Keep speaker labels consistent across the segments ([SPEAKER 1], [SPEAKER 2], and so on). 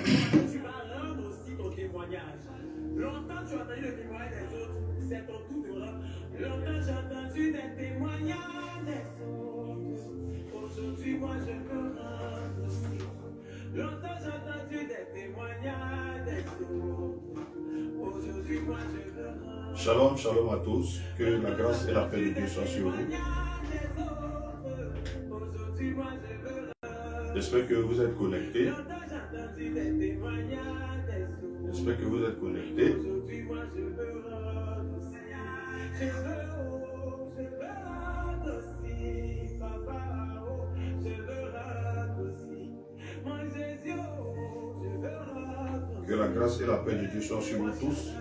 [SPEAKER 1] que tu vas rendre aussi ton témoignage. Longtemps tu as entendu le témoignage des autres, c'est ton tour de rendre. Longtemps j'ai entendu des témoignages des autres. Aujourd'hui moi je veux rendre aussi. Longtemps j'ai entendu des témoignages des autres. Aujourd'hui moi je veux rendre.
[SPEAKER 2] Shalom, shalom à tous. Que la grâce et la paix de Dieu soient sur vous. J'espère que vous êtes connectés. J'espère que vous êtes connectés. Que la grâce et la paix de Dieu soient sur vous tous.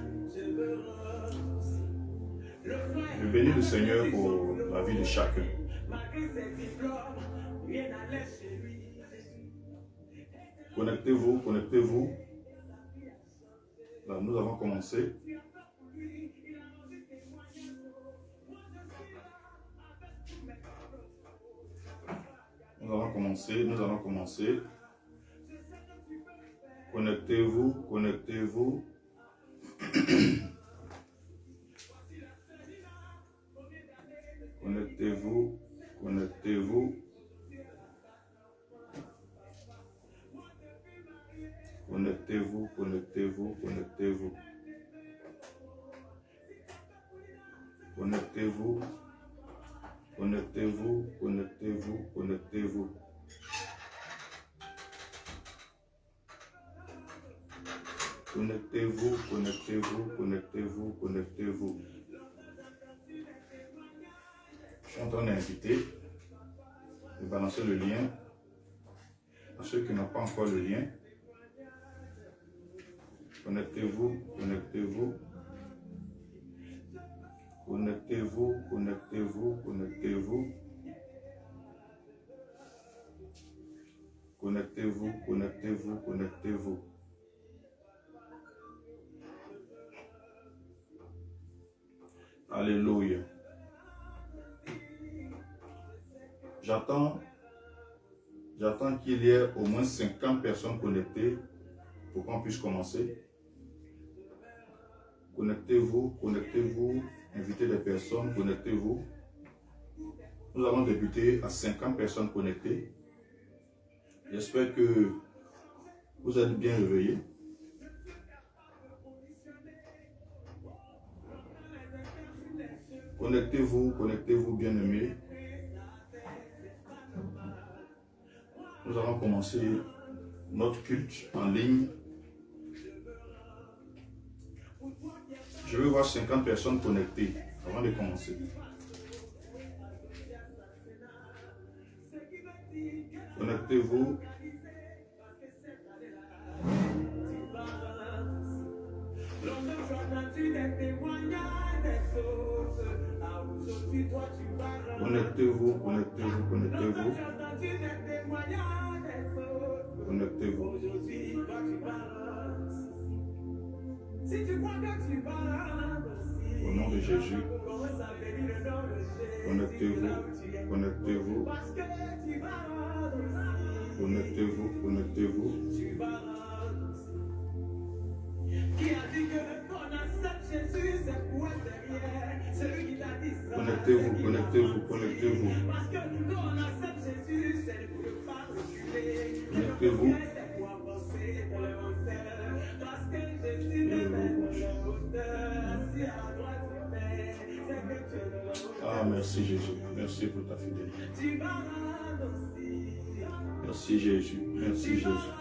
[SPEAKER 2] Je bénis le Seigneur pour la vie de chacun. Connectez-vous, connectez-vous. Là, nous avons commencé. Nous allons commencer. Connectez-vous, connectez-vous. Connectez-vous, connectez-vous. Connectez-vous, connectez-vous, connectez-vous. Connectez-vous, connectez-vous, connectez-vous, connectez-vous. Connectez-vous, connectez-vous, connectez-vous, connectez-vous. Je suis en train d'inviter, de balancer le lien à ceux qui n'ont pas encore le lien. Connectez-vous, connectez-vous. Connectez-vous, connectez-vous, connectez-vous. Connectez-vous, connectez-vous, connectez-vous. Alléluia. J'attends qu'il y ait au moins 50 personnes connectées pour qu'on puisse commencer. Connectez-vous, connectez-vous, invitez des personnes, connectez-vous. Nous allons débuter à 50 personnes connectées. J'espère que vous êtes bien réveillés. Connectez-vous, connectez-vous, bien-aimés. Nous allons commencer notre culte en ligne. Je veux voir 50 personnes connectées avant de commencer. Connectez-vous. Connectez-vous, connectez-vous, connectez-vous. Connectez-vous. Au nom de Jésus. Connectez-vous, connectez-vous. Connectez-vous, connectez-vous.
[SPEAKER 1] Qui a dit que qu'on accepte Jésus, c'est pour être derrière. Celui qui t'a dit ça.
[SPEAKER 2] Connectez-vous, connectez-vous, connectez-vous.
[SPEAKER 1] Parce que nous, on accepte Jésus, c'est pour ne pas reculer.
[SPEAKER 2] Connectez-vous.
[SPEAKER 1] C'est pour avancer dans le hauteur. Parce que Jésus est dans le hauteur. Si à la droite du Père, c'est que tu es dans le hauteur.
[SPEAKER 2] Ah, merci Jésus. Merci pour ta fidélité.
[SPEAKER 1] Tu vas rendre aussi.
[SPEAKER 2] Merci Jésus. Merci Jésus.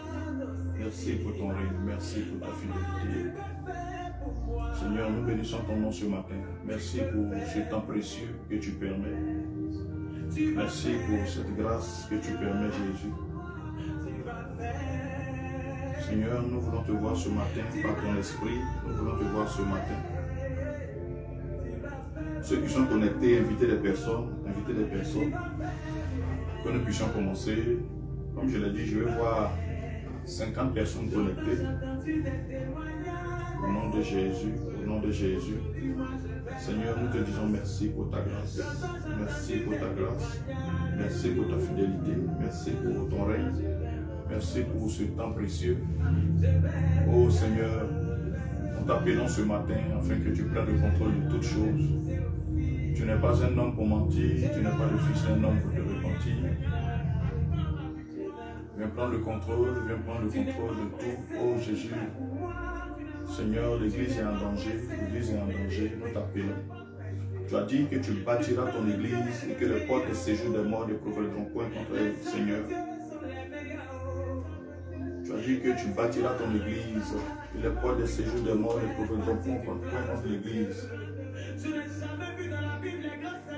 [SPEAKER 2] Merci pour ton règne. Merci pour ta fidélité. Seigneur, nous bénissons ton nom ce matin. Merci pour ce temps précieux que tu permets. Merci pour cette grâce que tu permets, Jésus. Seigneur, nous voulons te voir ce matin par ton esprit. Nous voulons te voir ce matin. Ceux qui sont connectés, invitez des personnes. Que nous puissions commencer. Comme je l'ai dit, je vais voir 50 personnes connectées. Au nom de Jésus, au nom de Jésus. Seigneur, nous te disons merci pour ta grâce. Merci pour ta grâce. Merci pour ta fidélité. Merci pour ton règne. Merci pour ce temps précieux. Oh Seigneur, nous t'appelons ce matin afin que tu prennes le contrôle de toutes choses. Tu n'es pas un homme pour mentir, tu n'es pas le fils d'un homme pour te repentir. Viens prendre le contrôle de tout. Oh Jésus, Seigneur, l'Église est en danger, nous t'appelons. Tu as dit que tu bâtiras ton Église et que les portes de séjour des morts ne prévaudront point contre elle, Seigneur. Tu as dit que tu bâtiras ton Église et les portes de séjour des morts ne prévaudront point contre l'Église.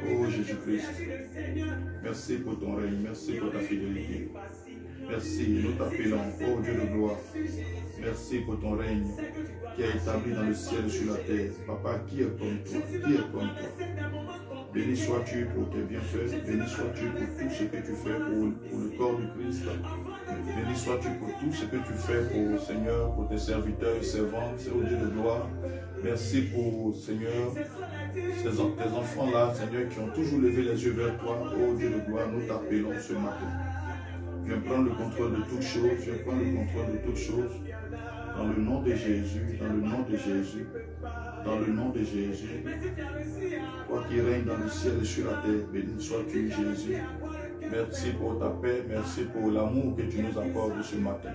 [SPEAKER 2] Oh Jésus-Christ, merci pour ton règne, merci pour ta fidélité. Merci, nous t'appelons, oh Dieu de gloire. Merci pour ton règne qui est établi dans le ciel et sur la terre. Papa, qui est comme toi? Qui est comme toi? Béni sois-tu pour tes bienfaits. Béni sois-tu pour tout ce que tu fais pour le corps du Christ. Béni sois-tu pour tout ce que tu fais pour, Seigneur, pour tes serviteurs et servantes. C'est au Dieu de gloire. Merci pour, Seigneur, tes enfants-là, Seigneur, qui ont toujours levé les yeux vers toi. Oh Dieu de gloire, nous t'appelons ce matin. Viens prendre le contrôle de toutes choses. Viens prendre le contrôle de toutes choses. Dans le nom de Jésus, dans le nom de Jésus, dans le nom de Jésus. Toi qui règnes dans le ciel et sur la terre, béni sois-tu Jésus. Merci pour ta paix, merci pour l'amour que tu nous accordes ce matin.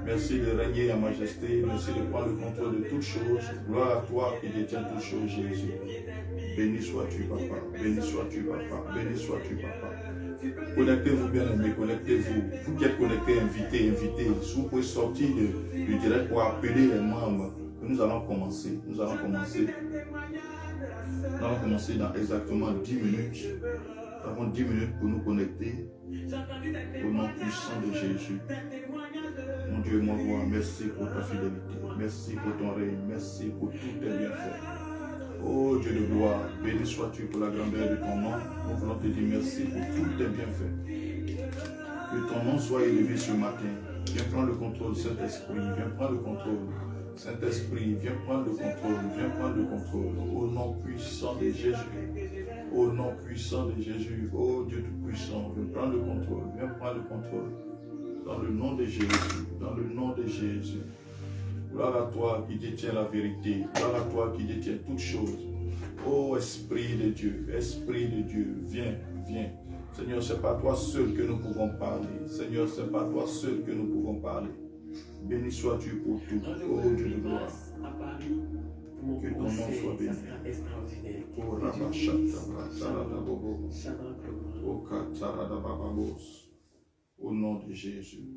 [SPEAKER 2] Merci de régner en majesté, merci de prendre le contrôle de toutes choses. Gloire à toi qui détiens toutes choses, Jésus. Béni sois-tu, Papa, béni sois-tu, Papa, béni sois-tu, Papa. Connectez-vous, bien-aimés, connectez-vous. Vous qui êtes connectés, invitez. Si vous pouvez sortir du direct pour appeler les membres, nous allons commencer. Nous allons commencer dans exactement 10 minutes. Nous avons 10 minutes pour nous connecter au nom puissant de Jésus. Mon Dieu, mon roi, merci pour ta fidélité. Merci pour ton règne. Merci pour tous tes bienfaits. Oh Dieu de gloire, béni sois-tu pour la grandeur de ton nom. Nous voulons te dire merci pour tous tes bienfaits. Que ton nom soit élevé ce matin. Viens prendre le contrôle, Saint-Esprit. Viens prendre le contrôle. Saint-Esprit, viens prendre le contrôle. Viens prendre le contrôle. Au nom puissant de Jésus. Au nom puissant de Jésus. Oh Dieu tout-puissant, viens prendre le contrôle. Viens prendre le contrôle. Dans le nom de Jésus. Dans le nom de Jésus. Gloire à toi qui détiens la vérité. Gloire à toi qui détiens toutes choses. Oh Esprit de Dieu, viens, viens. Seigneur, c'est pas toi seul que nous pouvons parler. Seigneur, c'est pas toi seul que nous pouvons parler. Béni sois-tu pour tout. Oh Dieu de gloire. Que ton nom soit béni. Oh Rabachatabobo. Oh Kataradababos. Au nom de Jésus.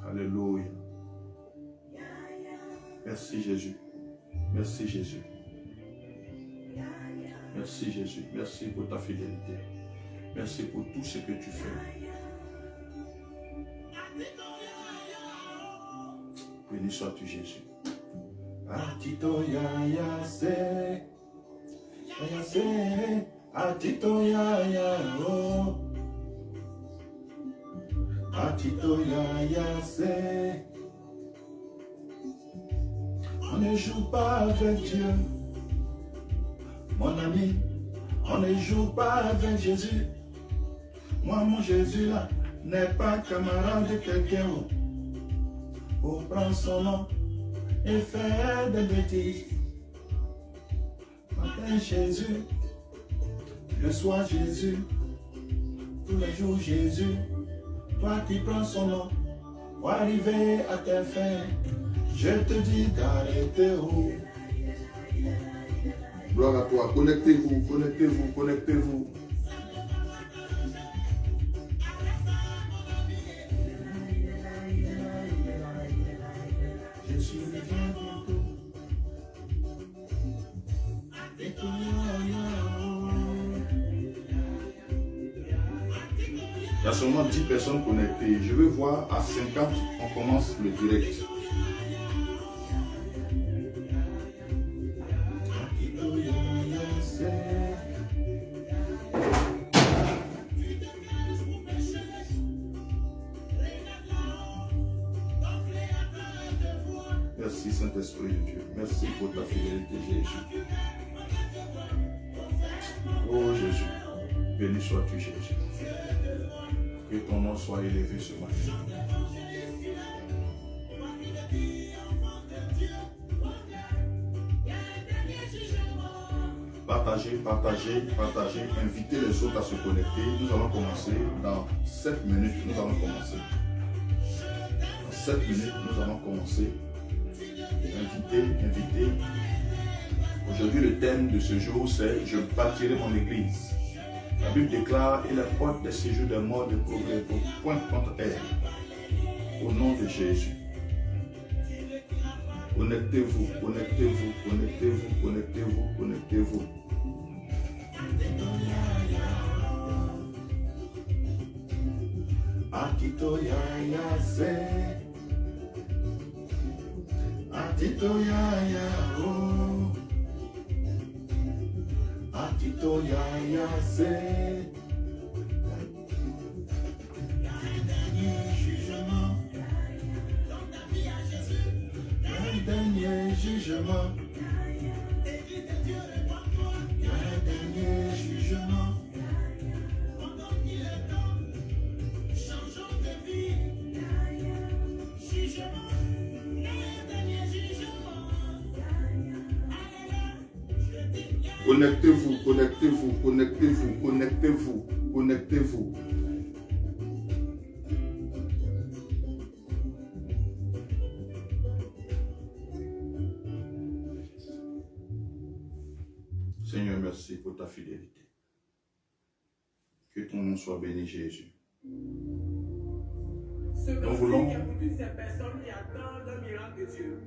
[SPEAKER 2] Alléluia. Merci Jésus. Merci Jésus. Merci Jésus. Merci pour ta fidélité. Merci pour tout ce que tu fais. Béni sois-tu Jésus. Atito ya ya se. Ya se. Atito ya ya oh. Atito ya ya se. On ne joue pas avec Dieu. Mon ami, on ne joue pas avec Jésus. Moi, mon Jésus là, n'est pas camarade de quelqu'un pour prendre son nom et faire des bêtises. Matin Jésus, le soir Jésus, tous les jours Jésus. Toi qui prends son nom pour arriver à tes fins, je te dis d'arrêter. Oh. Gloire à toi, connectez-vous, connectez-vous, connectez-vous. Je suis bientôt. Il y a seulement 10 personnes connectées. Je veux voir à 50, on commence le direct. Merci Saint-Esprit de Dieu. Merci pour ta fidélité Jésus. Oh Jésus, béni sois-tu Jésus. Que ton nom soit élevé ce matin. Partagez, invitez les autres à se connecter. Nous allons commencer dans 7 minutes. Nous allons commencer. Dans 7 minutes, nous allons commencer. Invitez. Aujourd'hui, le thème de ce jour, c'est « Je bâtirai mon église ». La Bible déclare « Et la porte des séjours des morts de progrès pour point contre elle ». Au nom de Jésus. Connectez-vous. Atito ya se, atito ya oh, atito ya se. Un dernier jugement. Un dernier jugement. Connectez-vous. Seigneur, merci pour ta fidélité. Que ton nom soit béni, Jésus. Nous voulons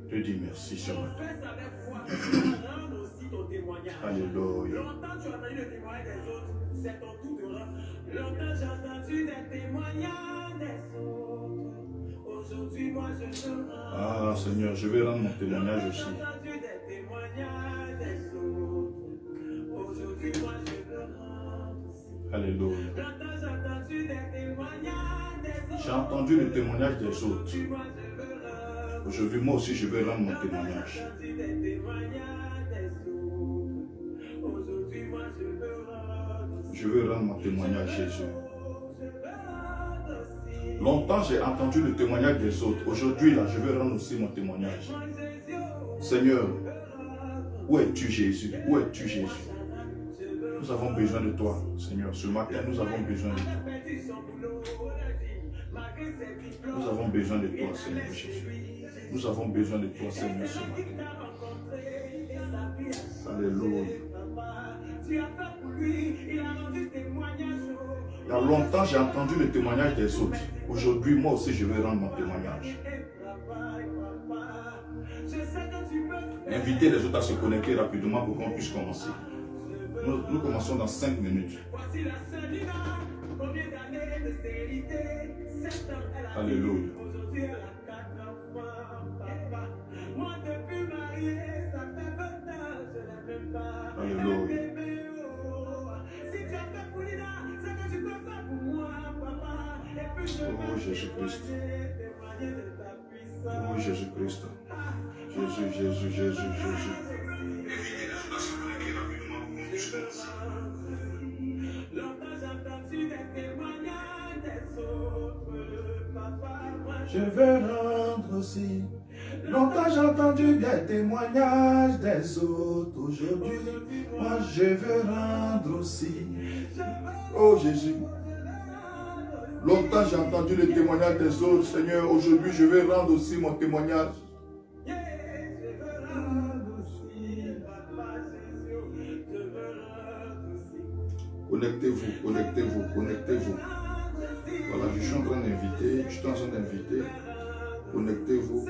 [SPEAKER 2] te dire merci ce matin. Alléluia.
[SPEAKER 1] Longtemps tu as entendu le témoignage des autres, c'est ton tour de rendre. Longtemps j'ai entendu des témoignages des autres. Aujourd'hui, moi je te rends.
[SPEAKER 2] Ah Seigneur, je vais rendre mon témoignage aussi.
[SPEAKER 1] J'ai entendu des témoignages des autres. Aujourd'hui, moi je te rends.
[SPEAKER 2] Alléluia.
[SPEAKER 1] Longtemps j'ai entendu des témoignages des autres.
[SPEAKER 2] J'ai entendu le témoignage des autres. Aujourd'hui, moi aussi, je vais rendre mon témoignage. Je veux rendre mon témoignage, Jésus. Longtemps, j'ai entendu le témoignage des autres. Aujourd'hui, là, je veux rendre aussi mon témoignage. Seigneur, où es-tu, Jésus? Où es-tu, Jésus? Nous avons besoin de toi, Seigneur. Ce matin, nous avons besoin de toi. Nous avons besoin de toi, Seigneur Jésus. Nous avons besoin de toi, Seigneur, ce matin. Alléluia. Il y a longtemps, j'ai entendu le témoignage des autres. Aujourd'hui, moi aussi, je vais rendre mon témoignage. Invitez les autres à se connecter rapidement pour qu'on puisse commencer. Nous commençons dans 5 minutes. Alléluia. Alléluia. Oh Jésus-Christ. Oh Jésus-Christ. Jésus. Je veux rendre aussi. Longtemps j'ai entendu des témoignages des autres. Aujourd'hui, moi je veux rendre aussi. Oh Jésus. Longtemps j'ai entendu le témoignage des autres. Seigneur, aujourd'hui je veux rendre aussi mon témoignage. Connectez-vous. Voilà, je suis en train d'inviter. Connectez-vous.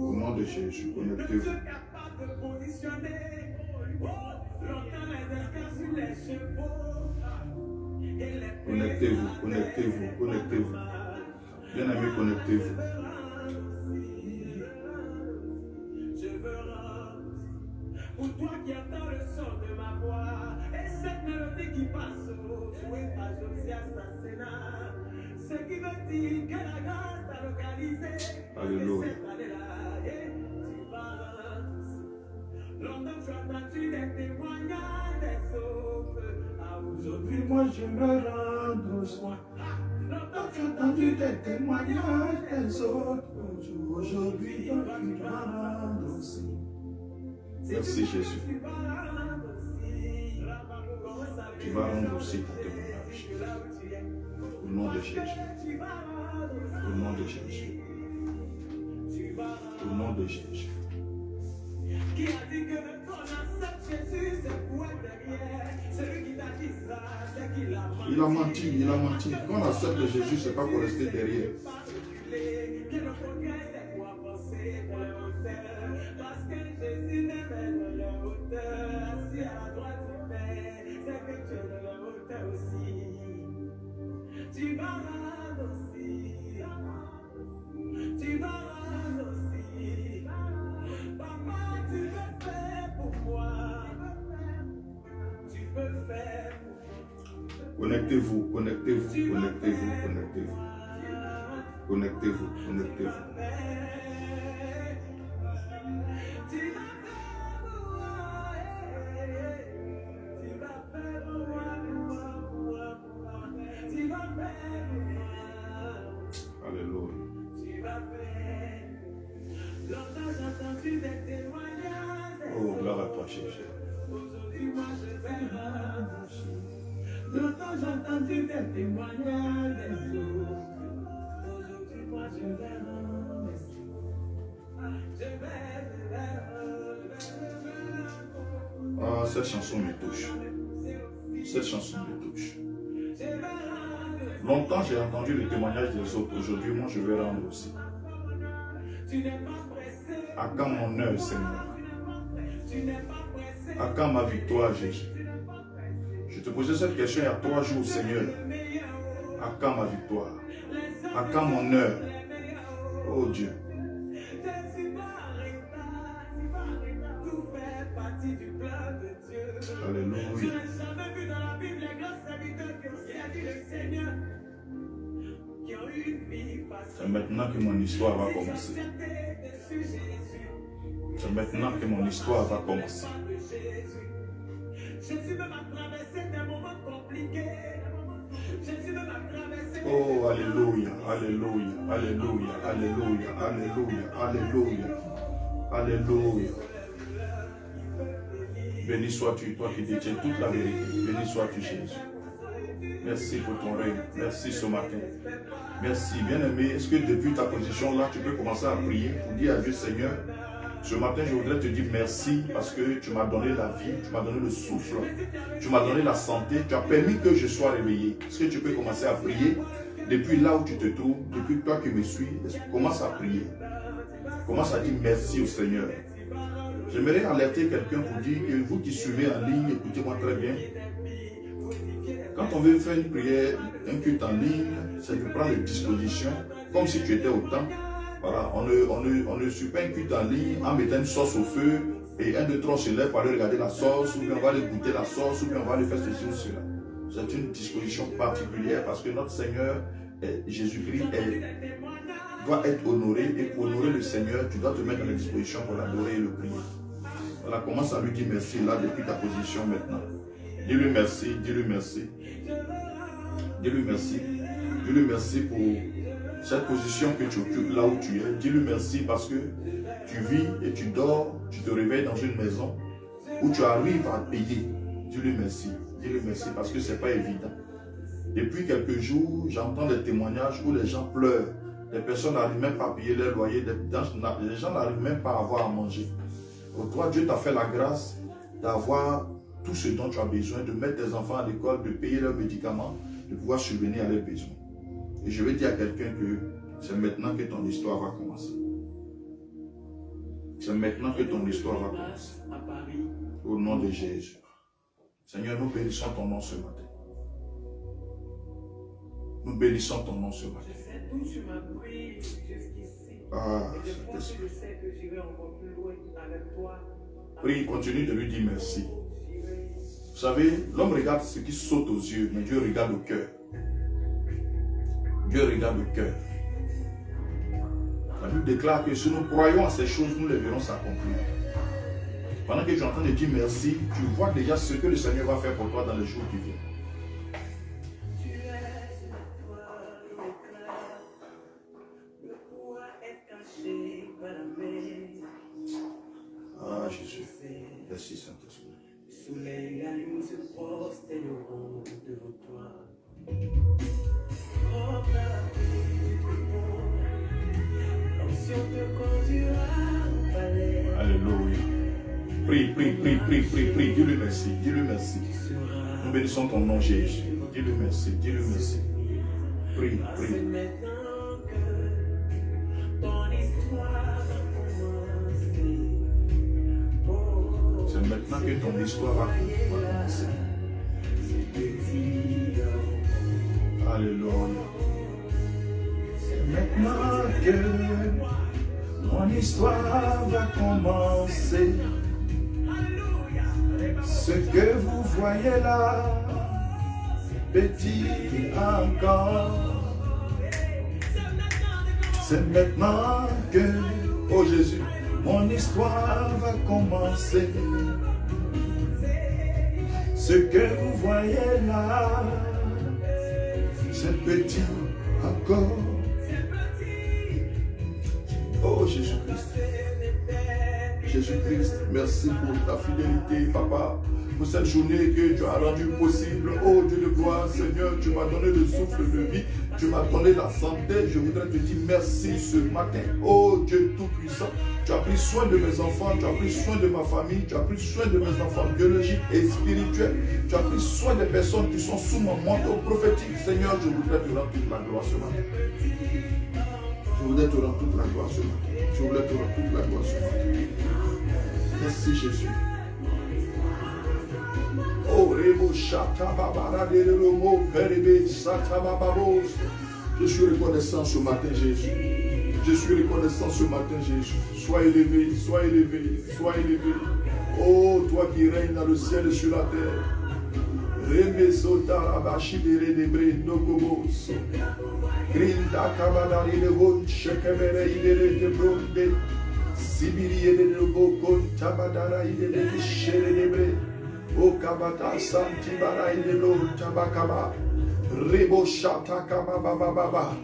[SPEAKER 2] Au nom de Jésus, connectez-vous. Connectez-vous. Bien aimé, connectez-vous. Pour toi qui entends le son de ma voix et cette mélodie qui passe, jouez pas, moi je veux rendre soin. Longtemps j'ai entendu des témoignages des autres. Aujourd'hui, toi tu vas rendre aussi. Merci Jésus. Tu vas rendre aussi pour témoignage. Au nom de Jésus. Au nom de Jésus. Au nom de Jésus.
[SPEAKER 1] Qui a dit que ton accepte Jésus, c'est pour être derrière. Celui qui t'a dit ça, c'est qu'il a menti.
[SPEAKER 2] Il a menti, il a menti. Quand on accepte Jésus, c'est pas pour rester derrière.
[SPEAKER 1] Que le progrès, c'est pour avancer vers le hauteur. Parce que Jésus n'est pas de la hauteur. Si à la droite du Père, c'est que tu es de la hauteur aussi. Tu vas rendre aussi. Tu vas rendre aussi. Papa, tu peux faire pour moi. Tu peux faire pour moi.
[SPEAKER 2] Connectez-vous, connectez-vous, connectez-vous, connectez-vous. Connectez-vous, connectez-vous. Alléluia. Oh, gloire à toi, Jésus.
[SPEAKER 1] Aujourd'hui, moi, je vais rendre. Longtemps j'ai entendu des témoignages des autres. Aujourd'hui, moi, je vais rendre. Je vais.
[SPEAKER 2] Ah, cette chanson me touche. Cette chanson me touche. Longtemps j'ai entendu le témoignage des autres. Aujourd'hui, moi, je vais rendre aussi. À quand mon heure, Seigneur? À quand ma victoire, Jésus? Je te posais cette question il y a 3 jours, Seigneur. À quand ma victoire? À quand mon heure? Oh Dieu. Alléluia. C'est maintenant que mon histoire va commencer. C'est maintenant que mon histoire va commencer. Oh, alléluia, alléluia, alléluia, alléluia, alléluia, alléluia, alléluia. Béni sois-tu, toi qui détiens toute la vérité. Béni sois-tu, Jésus. Merci pour ton règne. Merci ce matin. Merci, bien-aimé. Est-ce que depuis ta position là, tu peux commencer à prier pour dire à Dieu, Seigneur, ce matin, je voudrais te dire merci parce que tu m'as donné la vie, tu m'as donné le souffle, tu m'as donné la santé, tu as permis que je sois réveillé. Est-ce que tu peux commencer à prier depuis là où tu te trouves, depuis toi qui me suis, commence à prier. Commence à dire merci au Seigneur. J'aimerais alerter quelqu'un pour dire que vous qui suivez en ligne, écoutez-moi très bien. Quand on veut faire une prière, un culte en ligne, c'est de prendre les dispositions comme si tu étais au temple. Voilà, on ne suit pas un culte en ligne en mettant une sauce au feu et 1, 2, 3 se lève pour aller regarder la sauce, ou bien on va aller goûter la sauce, ou bien on va aller faire ceci ou cela. C'est une disposition particulière parce que notre Seigneur, Jésus-Christ, doit être honoré, et pour honorer le Seigneur, tu dois te mettre dans les dispositions pour l'adorer et le prier. Voilà, commence à lui dire merci là depuis ta position maintenant. Dis-lui merci, dis-lui merci. Dis-lui merci. Dis-lui merci pour cette position que tu occupes là où tu es. Dis-lui merci parce que tu vis et tu dors, tu te réveilles dans une maison où tu arrives à payer. Dis-lui merci. Dis-lui merci parce que ce n'est pas évident. Depuis quelques jours, j'entends des témoignages où les gens pleurent. Les personnes n'arrivent même pas à payer leur loyer. Les gens n'arrivent même pas à avoir à manger. Pour toi, Dieu t'a fait la grâce d'avoir tout ce dont tu as besoin, de mettre tes enfants à l'école, de payer leurs médicaments, de pouvoir subvenir à leurs besoins. Et je vais dire à quelqu'un que c'est maintenant que ton histoire va commencer. C'est maintenant que ton histoire va commencer. Au nom de Jésus. Seigneur, nous bénissons ton nom ce matin. Nous bénissons ton nom ce matin.
[SPEAKER 1] Je sais d'où tu m'as pris jusqu'ici.
[SPEAKER 2] Ah,
[SPEAKER 1] et de fois, je sais que j'irai encore plus loin avec toi.
[SPEAKER 2] Prie, continue de lui dire merci. Vous savez, l'homme regarde ce qui saute aux yeux, mais Dieu regarde au cœur. Dieu regarde le cœur. La Bible déclare que si nous croyons à ces choses, nous les verrons s'accomplir. Pendant que tu es en train de dire merci, tu vois déjà ce que le Seigneur va faire pour toi dans les jours qui viennent.
[SPEAKER 1] défileront devant toi. Oh, la vie du monde, l'onction te conduira au palais.
[SPEAKER 2] Alléluia. Prie, prie, prie, prie, prie, prie. Dis-lui merci, dis-lui merci. Nous bénissons ton nom, Jésus. Dis-lui merci, dis-lui merci. Prie, prie.
[SPEAKER 1] C'est maintenant que ton histoire va commencer. Oh,
[SPEAKER 2] C'est maintenant que ton histoire va commencer. Alléluia. C'est maintenant que mon histoire va commencer. Ce que vous voyez là, petit encore. C'est maintenant que, oh Jésus, mon histoire va commencer. Ce que vous voyez là, c'est petit encore. Oh Jésus-Christ. Jésus-Christ, merci pour ta fidélité, Papa, pour cette journée que tu as rendue possible. Oh Dieu de gloire, Seigneur, tu m'as donné le souffle de vie, tu m'as donné la santé. Je voudrais te dire merci ce matin. Oh Dieu Tout-Puissant, tu as pris soin de mes enfants, tu as pris soin de ma famille, tu as pris soin de mes enfants biologiques et spirituels. Tu as pris soin des personnes qui sont sous mon manteau prophétique. Seigneur, je voudrais te rendre toute la gloire ce matin. Je voudrais te rendre toute la gloire ce matin. Je voudrais te rendre toute la gloire ce matin. Merci Jésus. Oh, Rebo Shata Babara de Romo, Perebe Sata Bababos. Je suis reconnaissant ce matin, Jésus. Je suis reconnaissant ce matin, Jésus. Sois élevé, sois élevé, sois élevé. Oh, toi qui règnes dans le ciel et sur la terre. Reme Sota Rabashi de Redebre Nokobos. Grinda Kabadari de Bon, Shekebere Idere de Bronde. Sibiri de Bokon, Tabadara de Shere de Bre, O Kabata Santi Bara de Lo, Tabakaba, Rebo Shata Kababa.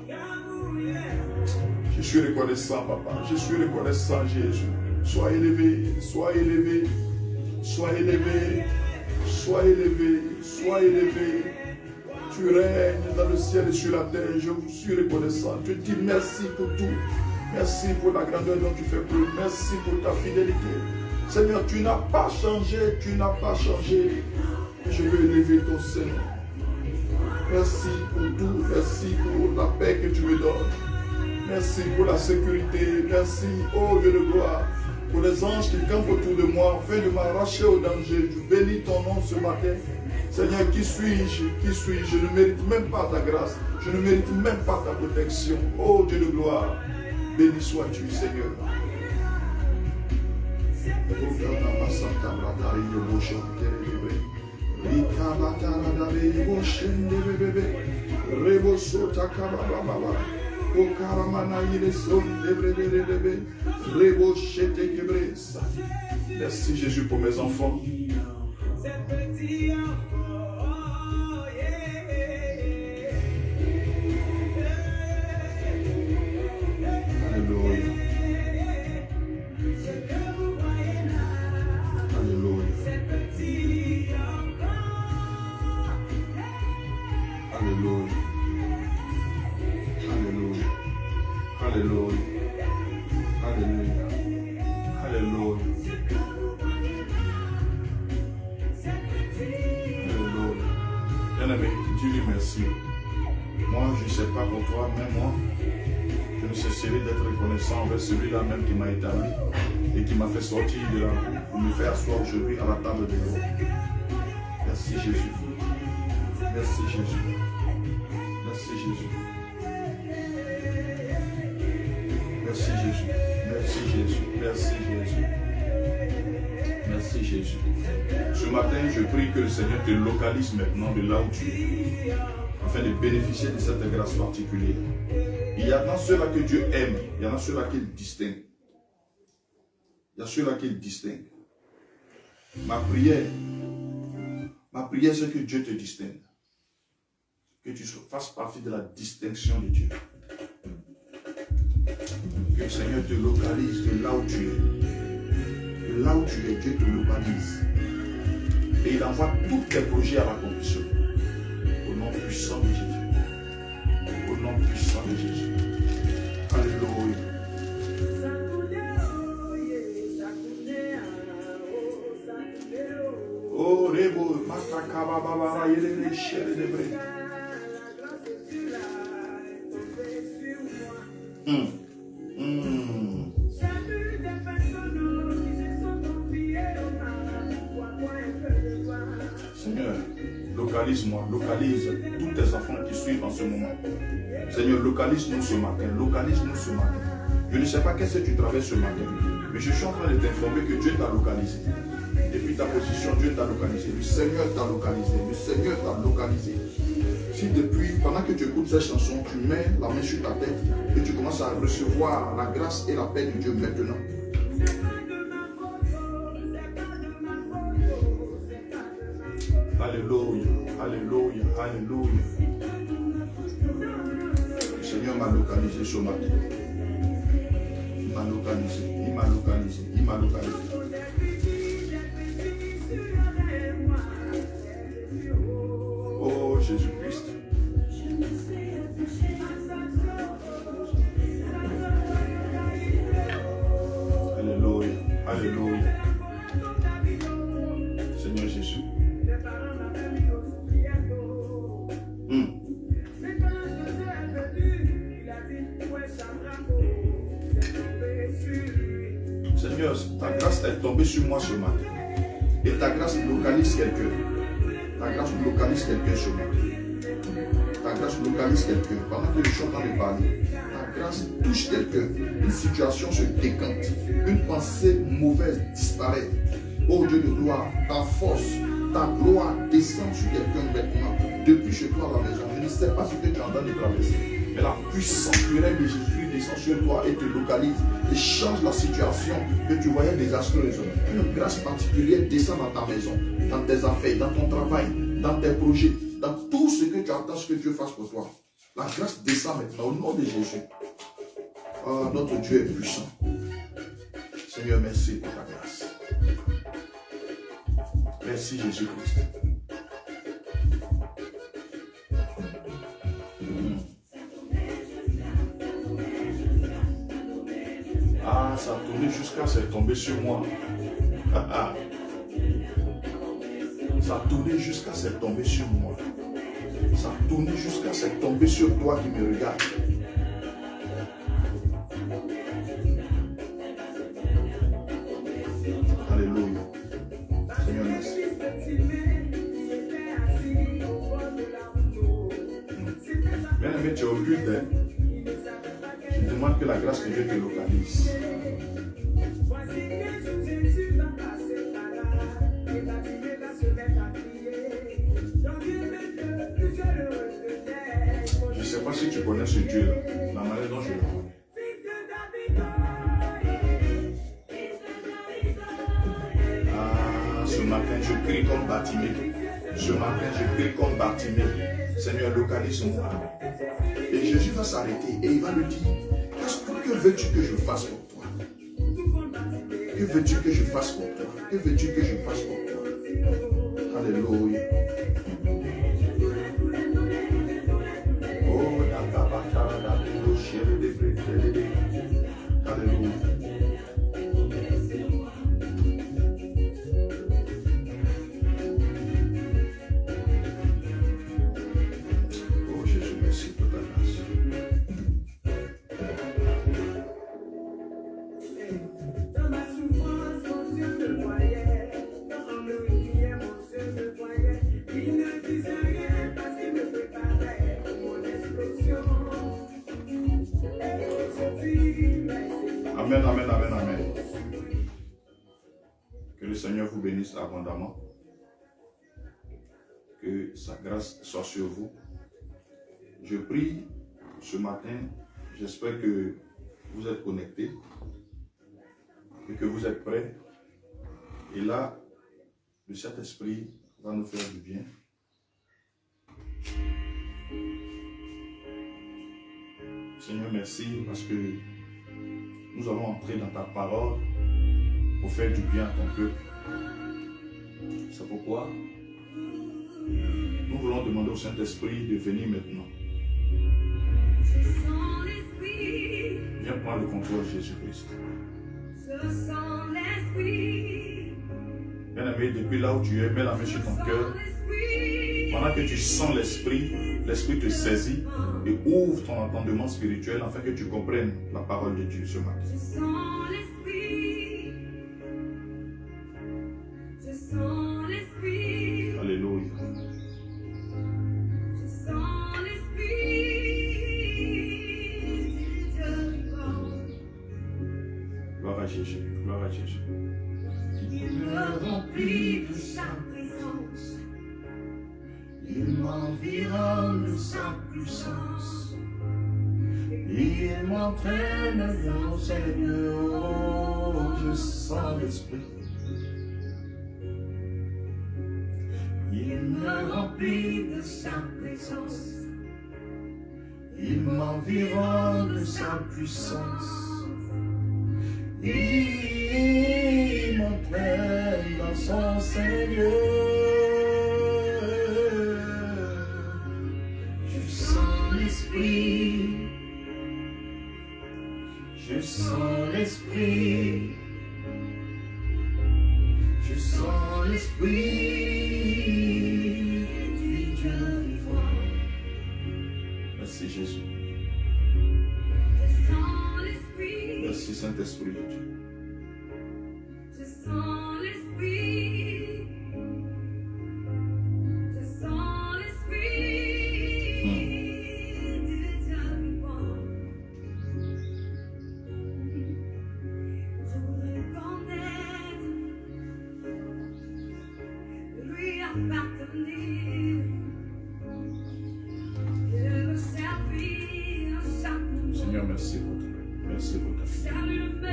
[SPEAKER 2] Je suis reconnaissant, Papa. Je suis reconnaissant, Jésus. Sois élevé, sois élevé, sois élevé, sois élevé, sois élevé. Tu règnes dans le ciel et sur la terre. Je suis reconnaissant. Je dis merci pour tout. Merci pour la grandeur dont tu fais preuve. Merci pour ta fidélité. Seigneur, tu n'as pas changé, tu n'as pas changé. Je veux élever ton Seigneur. Merci pour tout. Merci pour la paix que tu me donnes. Merci pour la sécurité. Merci, oh Dieu de gloire, pour les anges qui campent autour de moi afin de m'arracher au danger. Je bénis ton nom ce matin. Seigneur, qui suis-je? Qui suis-je? Je ne mérite même pas ta grâce. Je ne mérite même pas ta protection. Oh Dieu de gloire. Béni sois-tu, Seigneur. Merci Jésus pour mes enfants. Moi, je ne sais pas pour toi, mais moi, je ne cesserai d'être reconnaissant envers celui-là même qui m'a établi et qui m'a fait sortir de la vie pour me faire asseoir aujourd'hui à la table de l'eau. Merci Jésus. Merci Jésus. Merci Jésus. Merci Jésus. Merci Jésus. Merci Jésus. Merci Jésus. Ce matin, je prie que le Seigneur te localise maintenant de là où tu es, afin de bénéficier de cette grâce particulière. Il y a dans ceux-là que Dieu aime, il y en a ceux-là qu'il distingue. Il y a ceux-là qu'il distingue. Ma prière, c'est que Dieu te distingue. Que tu fasses partie de la distinction de Dieu. Que le Seigneur te localise de là où tu es. De là où tu es, Dieu te localise. Et il envoie tous tes projets à l'accomplissement. Au nom puissant de Jésus. Au nom puissant de Jésus. Alléluia. Oh, Rebo, Matakaba, Baba, Yele, Chéri de Bré. Seigneur, localise-moi, localise tous tes enfants qui suivent en ce moment. Seigneur, localise-nous ce matin, localise-nous ce matin. Je ne sais pas qu'est-ce que tu traverses ce matin, mais je suis en train de t'informer que Dieu t'a localisé. Depuis ta position, Dieu t'a localisé. Le Seigneur t'a localisé. Le Seigneur t'a localisé. Si depuis, pendant que tu écoutes cette chanson, tu mets la main sur ta tête et tu commences à recevoir la grâce et la paix de Dieu maintenant. Alléluia, alléluia, alléluia. Le Seigneur m'a localisé ce matin. Il m'a localisé, il m'a localisé, il m'a localisé. Oh Jésus-Christ. Alléluia, alléluia. Seigneur Jésus. Seigneur, ta grâce est tombée sur moi ce matin. Et ta grâce localise quelqu'un. Ta grâce localise quelqu'un ce matin. Ta grâce localise quelqu'un. Pendant que je suis en train de parler, ta grâce touche quelqu'un. Une situation se décante. Une pensée mauvaise disparaît. Oh Dieu de gloire, ta force, ta gloire descend sur quelqu'un maintenant. Depuis chez toi à la maison, je ne sais pas ce que tu es en train de traverser. Mais la puissance plurielle de Jésus descend sur toi et te localise. Et change la situation que tu voyais désastreuse. Une grâce particulière descend dans ta maison, dans tes affaires, dans ton travail, dans tes projets, dans tout ce que tu attends que Dieu fasse pour toi. La grâce descend maintenant au nom de Jésus. Oh, notre Dieu est puissant. Seigneur, merci pour ta grâce. Merci Jésus-Christ. Ah, ça a tourné jusqu'à c'est tombé sur moi. Ça a tourné jusqu'à c'est tombé sur moi. Ça a tourné jusqu'à c'est tombé sur toi qui me regarde. Alléluia. Seigneur, merci. Bien aimé, tu es au culte, hein? Je demande que la grâce de Dieu te localise. Je ne sais pas si tu connais ce Dieu, la manière dont je le connais. Ah, ce matin, je crie comme Bartimée. Ce matin, je crie comme Bartimée. Seigneur, localise-moi. Et Jésus va s'arrêter et il va lui dire, que veux-tu que je fasse pour toi? Que veux-tu que je fasse pour toi? Que veux-tu que je fasse pour toi? Alléluia. Oh, alléluia. Oh Jésus, merci pour ta grâce. Amen, amen, amen, amen. Que le Seigneur vous bénisse abondamment. Que sa grâce soit sur vous. Je prie ce matin, j'espère que vous êtes connectés et que vous êtes prêts. Et là, le Saint-Esprit va nous faire du bien. Seigneur, merci parce que nous allons entrer dans ta parole pour faire du bien à ton peuple. C'est pourquoi nous voulons demander au Saint-Esprit de venir maintenant. Viens prendre le contrôle, Jésus-Christ. Bien-aimé, depuis là où tu es, mets la main sur ton cœur. Pendant que tu sens l'Esprit, l'Esprit te saisit et ouvre ton entendement spirituel afin que tu comprennes la parole de Dieu ce matin. Alléluia. Gloire à Jésus, gloire à Jésus.
[SPEAKER 3] Il me remplit de sa présence, il m'environne de sa puissance, il m'entraîne vers ses lieux, oh, je sens l'Esprit. Il me remplit de sa présence, il m'environne de sa puissance. Il m'entraîne dans son Seigneur. Je sens l'Esprit. Je sens l'Esprit. Je sens l'Esprit du Dieu vivant.
[SPEAKER 2] Merci Jésus. Merci Saint-Esprit de Dieu.
[SPEAKER 3] Je sens l'Esprit. Je sens l'Esprit du Dieu vivant. Je voudrais connaître, lui appartenir, et le servir chaque moment.
[SPEAKER 2] Seigneur, merci pour ton aide. Merci pour ta fidélité.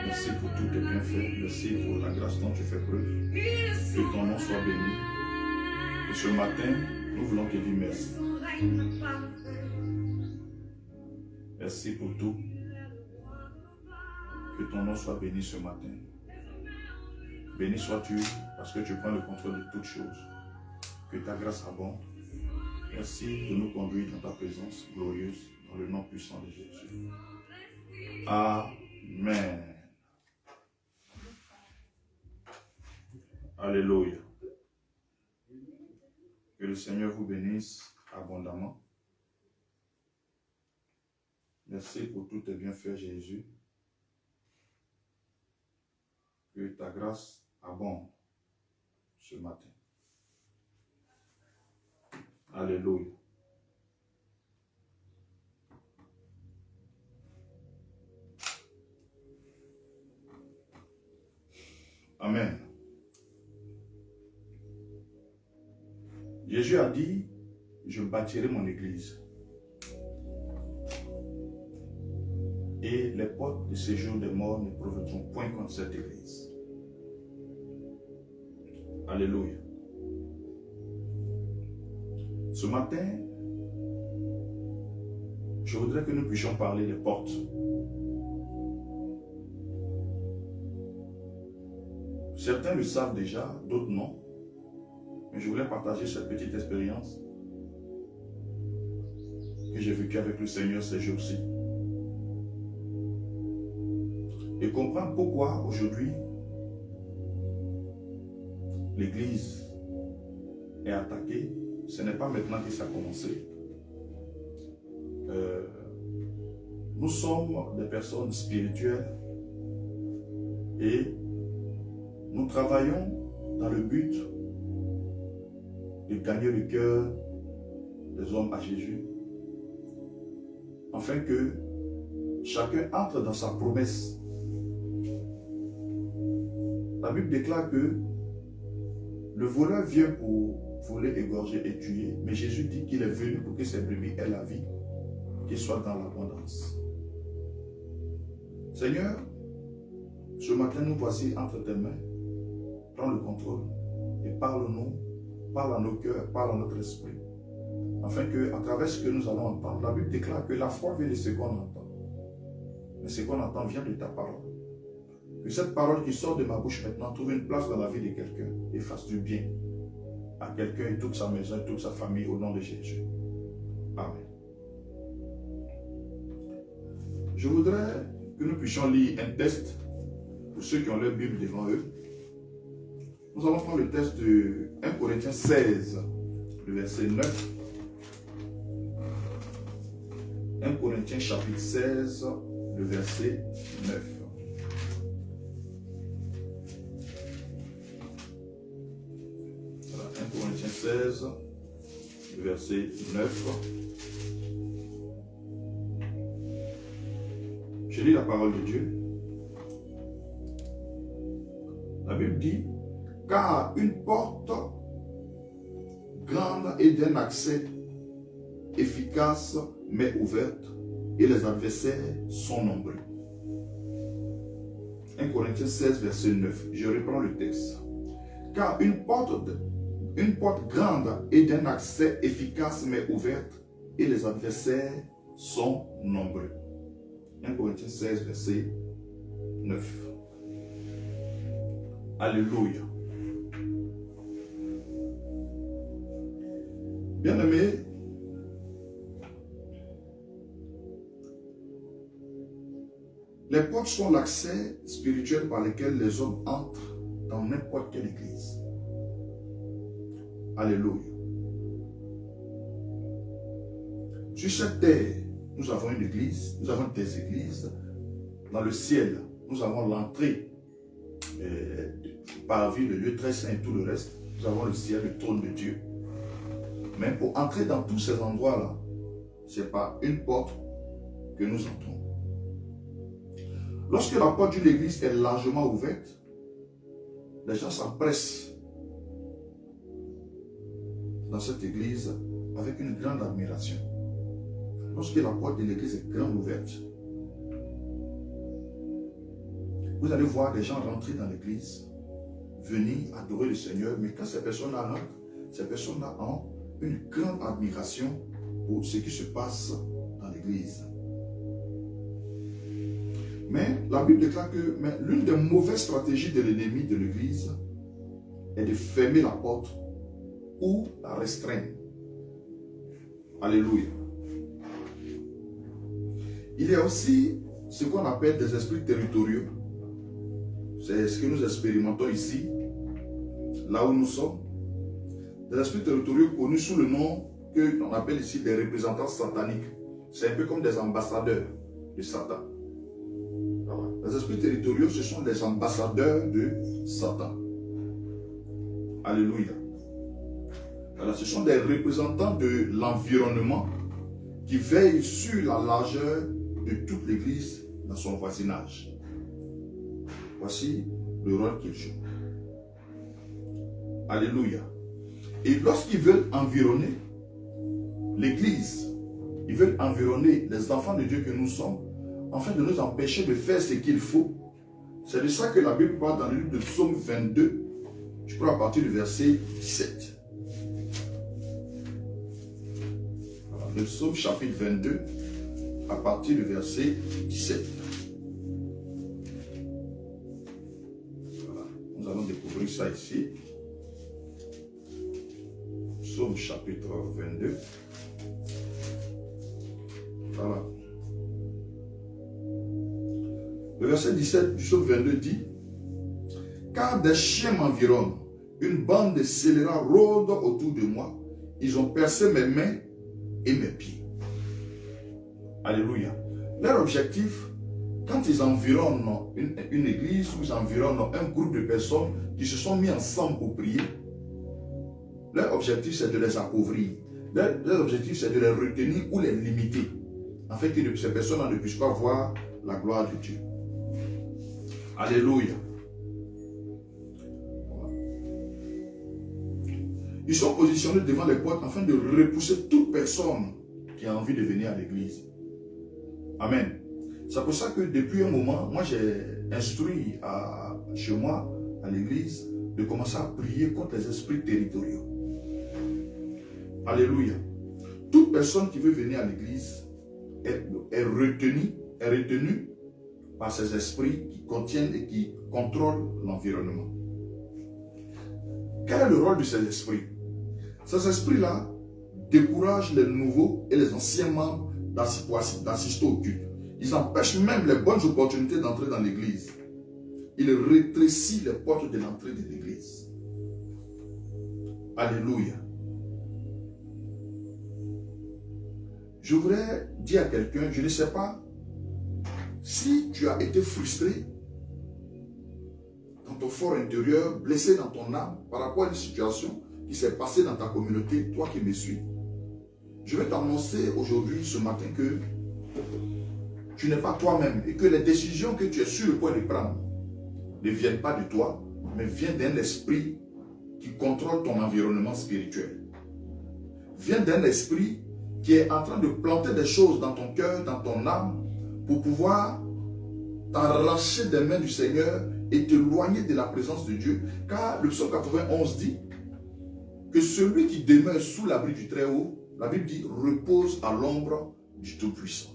[SPEAKER 2] Merci pour tous tes bienfaits. Merci pour la grâce dont tu fais preuve. Que ton nom soit béni. Et ce matin, nous voulons te dire merci. Merci pour tout. Que ton nom soit béni ce matin. Béni sois-tu parce que tu prends le contrôle de toutes choses. Que ta grâce abonde. Merci de nous conduire dans ta présence glorieuse dans le nom puissant de Jésus. Amen. Alléluia. Que le Seigneur vous bénisse abondamment. Merci pour tous tes bienfaits, Jésus. Que ta grâce abonde ce matin. Alléluia. Amen. Jésus a dit, je bâtirai mon église. Et les portes du séjour des morts ne profiteront point contre cette église. Alléluia. Ce matin, je voudrais que nous puissions parler des portes. Certains le savent déjà, d'autres non. Mais je voulais partager cette petite expérience que j'ai vécue avec le Seigneur ces jours-ci. Et comprendre pourquoi aujourd'hui l'Église est attaquée. Ce n'est pas maintenant que ça a commencé. Nous sommes des personnes spirituelles et nous travaillons dans le but de gagner le cœur des hommes à Jésus, afin que chacun entre dans sa promesse. La Bible déclare que le voleur vient pour voler, égorger et tuer, mais Jésus dit qu'il est venu pour que ses brebis aient la vie, qu'ils soient dans l'abondance. Seigneur, ce matin nous voici entre tes mains. Prends le contrôle et parle-nous, parle à nos cœurs, parle à notre esprit, afin que, à travers ce que nous allons entendre, la Bible déclare que la foi vient de ce qu'on entend. Mais ce qu'on entend vient de ta parole. Que cette parole qui sort de ma bouche maintenant trouve une place dans la vie de quelqu'un et fasse du bien à quelqu'un et toute sa maison et toute sa famille au nom de Jésus. Amen. Je voudrais que nous puissions lire un texte pour ceux qui ont leur Bible devant eux. Nous allons prendre le texte de 1 Corinthiens 16, le verset 9. 1 Corinthiens chapitre 16, le verset 9. Voilà, 1 Corinthiens 16, le verset 9. Je lis la parole de Dieu. La Bible dit, car une porte grande et d'un accès efficace mais ouverte, et les adversaires sont nombreux. 1 Corinthiens 16, verset 9. Je reprends le texte. Car une porte grande et d'un accès efficace mais ouverte, et les adversaires sont nombreux. 1 Corinthiens 16, verset 9. Alléluia. Bien-aimés, les portes sont l'accès spirituel par lequel les hommes entrent dans n'importe quelle église. Alléluia. Sur cette terre, nous avons une église, nous avons des églises. Dans le ciel, nous avons l'entrée parvis, le lieu très saint et tout le reste. Nous avons le ciel, le trône de Dieu. Mais pour entrer dans tous ces endroits-là, ce n'est pas une porte que nous entrons. Lorsque la porte d'une église est largement ouverte, les gens s'empressent dans cette église avec une grande admiration. Lorsque la porte de l'église est grande ouverte, vous allez voir des gens rentrer dans l'église, venir adorer le Seigneur, mais quand ces personnes-là rentrent, ces personnes-là ont une grande admiration pour ce qui se passe dans l'église. Mais la Bible déclare que l'une des mauvaises stratégies de l'ennemi de l'église est de fermer la porte ou la restreindre. Alléluia. Il y a aussi ce qu'on appelle des esprits territoriaux. C'est ce que nous expérimentons ici, là où nous sommes. Des esprits territoriaux connus sous le nom que l'on appelle ici des représentants sataniques. C'est un peu comme des ambassadeurs de Satan. Voilà. Les esprits territoriaux, ce sont des ambassadeurs de Satan. Alléluia. Voilà, ce sont des représentants de l'environnement qui veillent sur la largeur de toute l'église dans son voisinage. Voici le rôle qu'ils jouent. Alléluia. Et lorsqu'ils veulent environner l'église, ils veulent environner les enfants de Dieu que nous sommes, afin de nous empêcher de faire ce qu'il faut. C'est de ça que la Bible parle dans le livre de Psaume 22, je crois à partir du verset 17. Voilà, le Psaume chapitre 22, à partir du verset 17. Voilà, nous allons découvrir ça ici. Psaume chapitre 22. Voilà. Le verset 17 du psaume 22 dit: car des chiens m'environnent, une bande de scélérats rôde autour de moi, ils ont percé mes mains et mes pieds. Alléluia. Leur objectif, quand ils environnent une église, ou ils environnent un groupe de personnes qui se sont mis ensemble pour prier, leur objectif c'est de les appauvrir. Leur objectif c'est de les retenir ou les limiter, afin que ces personnes ne puissent pas voir la gloire de Dieu. Alléluia. Voilà. Ils sont positionnés devant les portes afin de repousser toute personne qui a envie de venir à l'église. Amen. C'est pour ça que depuis un moment, moi j'ai instruit chez moi, à l'église, de commencer à prier contre les esprits territoriaux. Alléluia. Toute personne qui veut venir à l'église est retenue par ces esprits qui contiennent et qui contrôlent l'environnement. Quel est le rôle de ces esprits? Ces esprits-là découragent les nouveaux et les anciens membres d'assister au culte. Ils empêchent même les bonnes opportunités d'entrer dans l'église. Ils rétrécissent les portes de l'entrée de l'église. Alléluia. Je voudrais dire à quelqu'un, je ne sais pas si tu as été frustré dans ton fort intérieur, blessé dans ton âme par rapport à une situation qui s'est passée dans ta communauté, toi qui me suis. Je vais t'annoncer aujourd'hui, ce matin, que tu n'es pas toi-même et que les décisions que tu es sur le point de prendre ne viennent pas de toi, mais viennent d'un esprit qui contrôle ton environnement spirituel. Viennent d'un esprit qui est en train de planter des choses dans ton cœur, dans ton âme, pour pouvoir t'arracher des mains du Seigneur et t'éloigner de la présence de Dieu. Car le psaume 91 dit que celui qui demeure sous l'abri du Très-Haut, la Bible dit, repose à l'ombre du Tout-Puissant.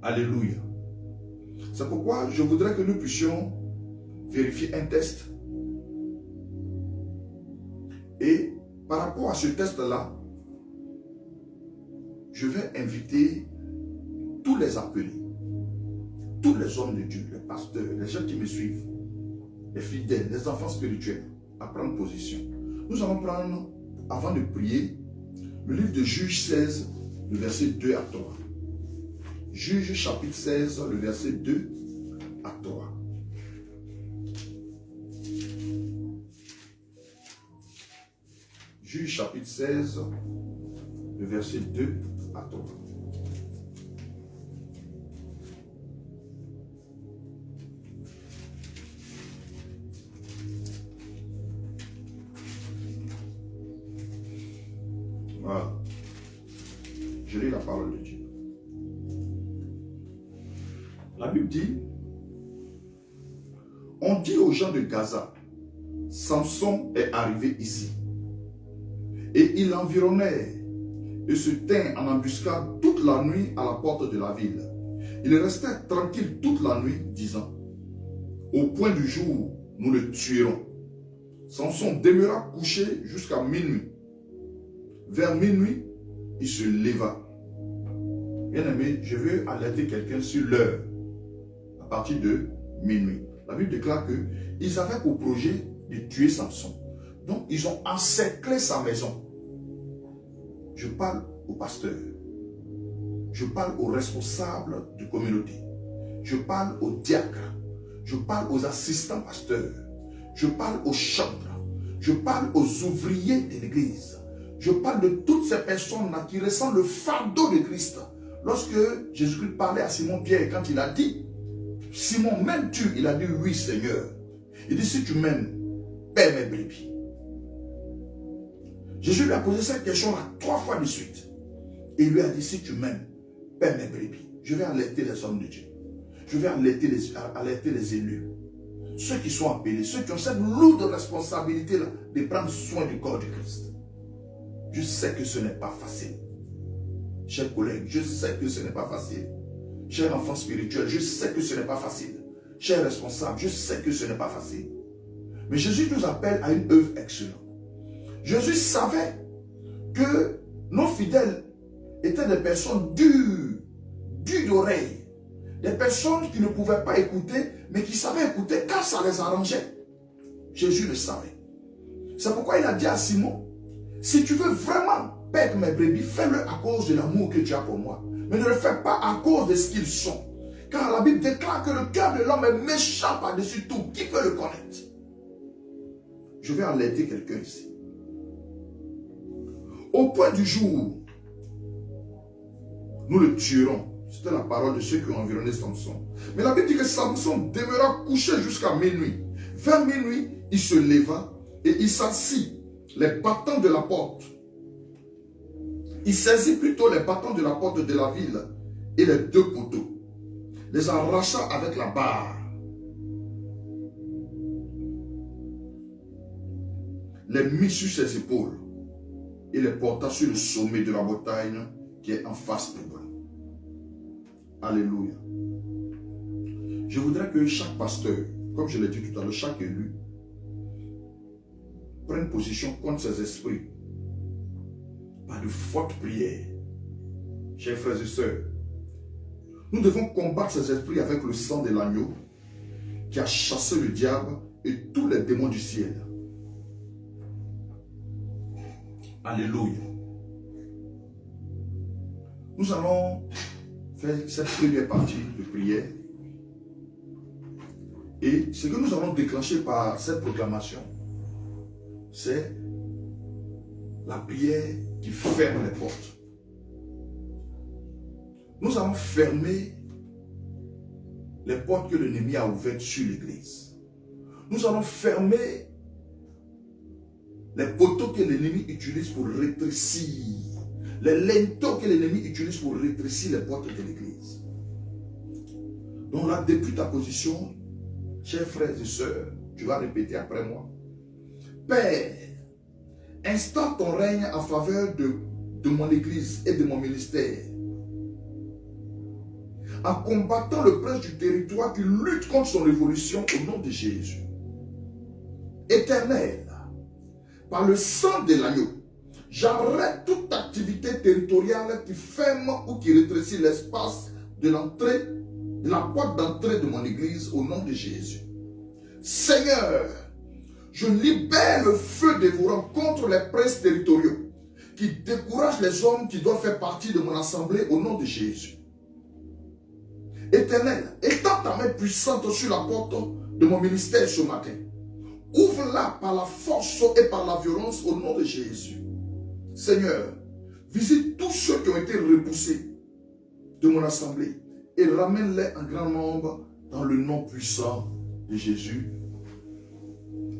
[SPEAKER 2] Alléluia. C'est pourquoi je voudrais que nous puissions vérifier un test. Et par rapport à ce test-là, je vais inviter tous les appelés, tous les hommes de Dieu, les pasteurs, les gens qui me suivent, les fidèles, les enfants spirituels, à prendre position. Nous allons prendre, avant de prier, le livre de Juges 16, le verset 2 à 3. Juges chapitre 16, le verset 2 à 3. Juges chapitre 16, le verset 2 à 3. Voilà. Je lis la parole de Dieu. La Bible dit, on dit aux gens de Gaza, Samson est arrivé ici. Et il environnait et se tint en embuscade toute la nuit à la porte de la ville. Il restait tranquille toute la nuit, disant, au point du jour, nous le tuerons. Samson demeura couché jusqu'à minuit. Vers minuit, il se leva. Bien-aimé, je veux alerter quelqu'un sur l'heure. À partir de minuit. La Bible déclare qu'ils avaient pour projet de tuer Samson. Donc, ils ont encerclé sa maison. Je parle aux pasteurs. Je parle aux responsables de communauté. Je parle aux diacres. Je parle aux assistants pasteurs. Je parle aux chantres. Je parle aux ouvriers de l'église. Je parle de toutes ces personnes-là qui ressentent le fardeau de Christ. Lorsque Jésus-Christ parlait à Simon-Pierre, quand il a dit, Simon, m'aimes-tu? Il a dit, oui Seigneur. Il dit, si tu m'aimes, paie mes brebis. Jésus lui a posé cette question-là 3 fois de suite. Et il lui a dit, si tu m'aimes, paie mes brebis. Je vais alerter les hommes de Dieu. Je vais alerter les élus. Ceux qui sont appelés, ceux qui ont cette lourde responsabilité-là de prendre soin du corps du Christ. Je sais que ce n'est pas facile. Chers collègues, je sais que ce n'est pas facile. Chers enfants spirituels, je sais que ce n'est pas facile. Chers responsables, je sais que ce n'est pas facile. Mais Jésus nous appelle à une œuvre excellente. Jésus savait que nos fidèles étaient des personnes dures d'oreille. Des personnes qui ne pouvaient pas écouter, mais qui savaient écouter quand ça les arrangeait. Jésus le savait. C'est pourquoi il a dit à Simon, si tu veux vraiment perdre mes brebis, fais-le à cause de l'amour que tu as pour moi. Mais ne le fais pas à cause de ce qu'ils sont. Car la Bible déclare que le cœur de l'homme est méchant par-dessus tout. Qui peut le connaître? Je vais alerter quelqu'un ici. Au point du jour, nous le tuerons. C'était la parole de ceux qui ont environné Samson. Mais la Bible dit que Samson demeura couché jusqu'à minuit. Vers minuit, il se leva et il s'assit, les battants de la porte. Il saisit plutôt les battants de la porte de la ville et les 2 poteaux, les arracha avec la barre, les mit sur ses épaules et les porta sur le sommet de la montagne qui est en face de moi. Alléluia. Je voudrais que chaque pasteur, comme je l'ai dit tout à l'heure, chaque élu, prenne position contre ces esprits par de fortes prières. Chers frères et sœurs, nous devons combattre ces esprits avec le sang de l'agneau qui a chassé le diable et tous les démons du ciel. Alléluia. Nous allons faire cette première partie de prière. Et ce que nous allons déclencher par cette proclamation, c'est la prière qui ferme les portes. Nous allons fermer les portes que l'ennemi a ouvertes sur l'église. Nous allons fermer les poteaux que l'ennemi utilise pour rétrécir, les linteaux que l'ennemi utilise pour rétrécir les portes de l'église. Donc là, depuis ta position, chers frères et sœurs, tu vas répéter après moi. Père, installe ton règne en faveur de mon église et de mon ministère, en combattant le prince du territoire qui lutte contre son révolution au nom de Jésus. Éternel, par le sang de l'agneau, j'arrête toute activité territoriale qui ferme ou qui rétrécit l'espace de l'entrée, de la porte d'entrée de mon église au nom de Jésus. Seigneur, je libère le feu dévorant contre les princes territoriaux qui découragent les hommes qui doivent faire partie de mon assemblée au nom de Jésus. Éternel, étends ta main puissante sur la porte de mon ministère ce matin. Ouvre-la par la force et par la violence au nom de Jésus. Seigneur, visite tous ceux qui ont été repoussés de mon assemblée et ramène-les en grand nombre dans le nom puissant de Jésus.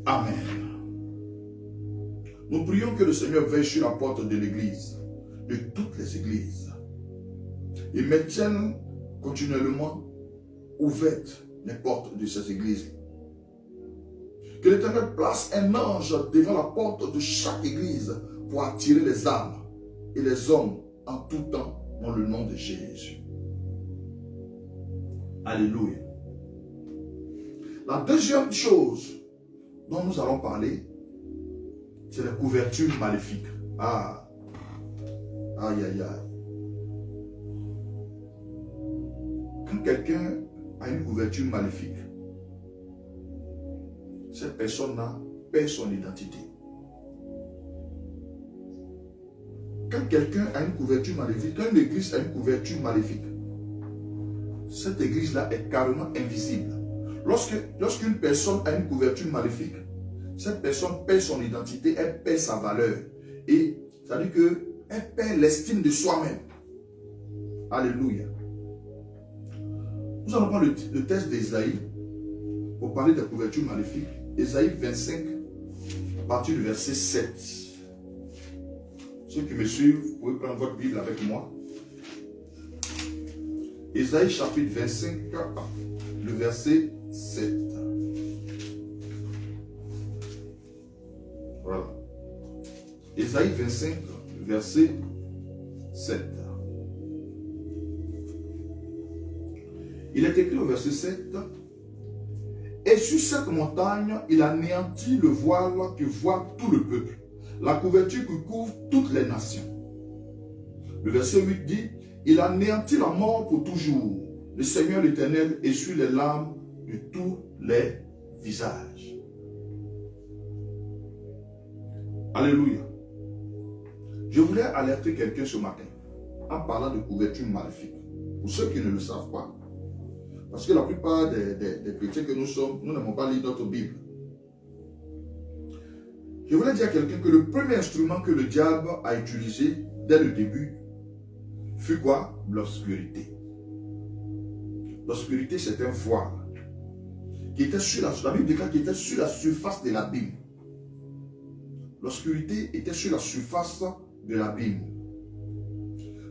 [SPEAKER 2] Amen. Nous prions que le Seigneur veille sur la porte de l'église, de toutes les églises, et maintienne continuellement ouvertes les portes de ces églises. Que l'Éternel place un ange devant la porte de chaque église pour attirer les âmes et les hommes en tout temps dans le nom de Jésus. Alléluia. La deuxième chose dont nous allons parler, c'est la couverture maléfique. Ah, aïe, aïe, aïe. Quand quelqu'un a une couverture maléfique, cette personne-là perd son identité. Quand quelqu'un a une couverture maléfique, quand une église a une couverture maléfique, cette église-là est carrément invisible. Lorsqu'une personne a une couverture maléfique, cette personne perd son identité, elle perd sa valeur. Et ça veut dire qu'elle perd l'estime de soi-même. Alléluia. Nous allons prendre le texte d'Ésaïe pour parler de la couverture maléfique. Ésaïe 25, à partir du verset 7. Ceux qui me suivent, vous pouvez prendre votre Bible avec moi. Ésaïe chapitre 25, le verset 7. Voilà. Ésaïe 25, verset 7. Il est écrit au verset 7. Et sur cette montagne, il anéantit le voile que voit tout le peuple, la couverture qui couvre toutes les nations. Le verset 8 dit, il anéantit la mort pour toujours. Le Seigneur l'Éternel essuie les larmes de tous les visages. Alléluia. Je voulais alerter quelqu'un ce matin en parlant de couverture maléfique. Pour ceux qui ne le savent pas, parce que la plupart des chrétiens que nous sommes, nous n'avons pas lu notre Bible. Je voulais dire à quelqu'un que le premier instrument que le diable a utilisé dès le début fut quoi? L'obscurité. L'obscurité, c'est un voile qui était sur la Bible déclare qu'il était sur la surface de l'abîme. L'obscurité était sur la surface de l'abîme.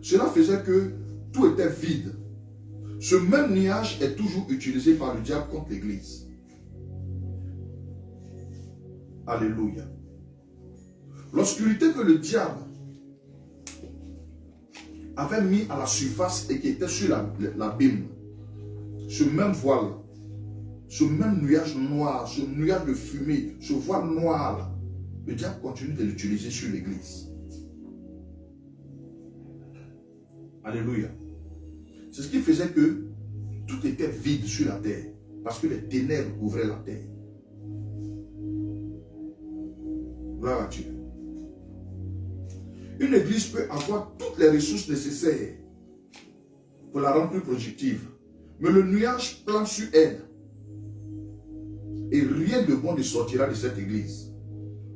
[SPEAKER 2] Cela faisait que tout était vide. Ce même nuage est toujours utilisé par le diable contre l'Église. Alléluia. L'obscurité que le diable avait mis à la surface et qui était sur l'abîme, ce même voile, ce même nuage noir, ce nuage de fumée, ce voile noir, là, le diable continue de l'utiliser sur l'église. Alléluia. C'est ce qui faisait que tout était vide sur la terre, parce que les ténèbres couvraient la terre. Gloire à Dieu. Une église peut avoir toutes les ressources nécessaires pour la rendre plus productive. Mais le nuage plane sur elle. Et rien de bon ne sortira de cette église.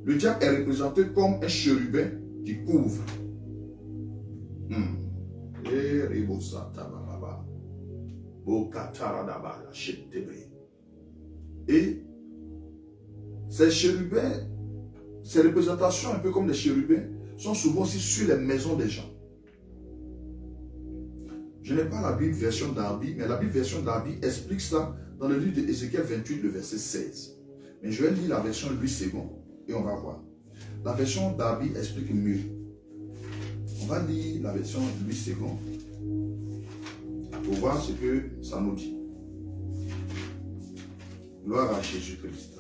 [SPEAKER 2] Le diable est représenté comme un chérubin qui couvre. Et ces chérubins, ces représentations un peu comme des chérubins, sont souvent aussi sur les maisons des gens. Je n'ai pas la Bible version Darby, mais la Bible version Darby explique ça dans le livre d'Ézéchiel 28, le verset 16. Mais je vais lire la version Louis II et on va voir. La version Darby explique mieux. On va lire la version Louis II pour voir ce que ça nous dit. Gloire à Jésus-Christ.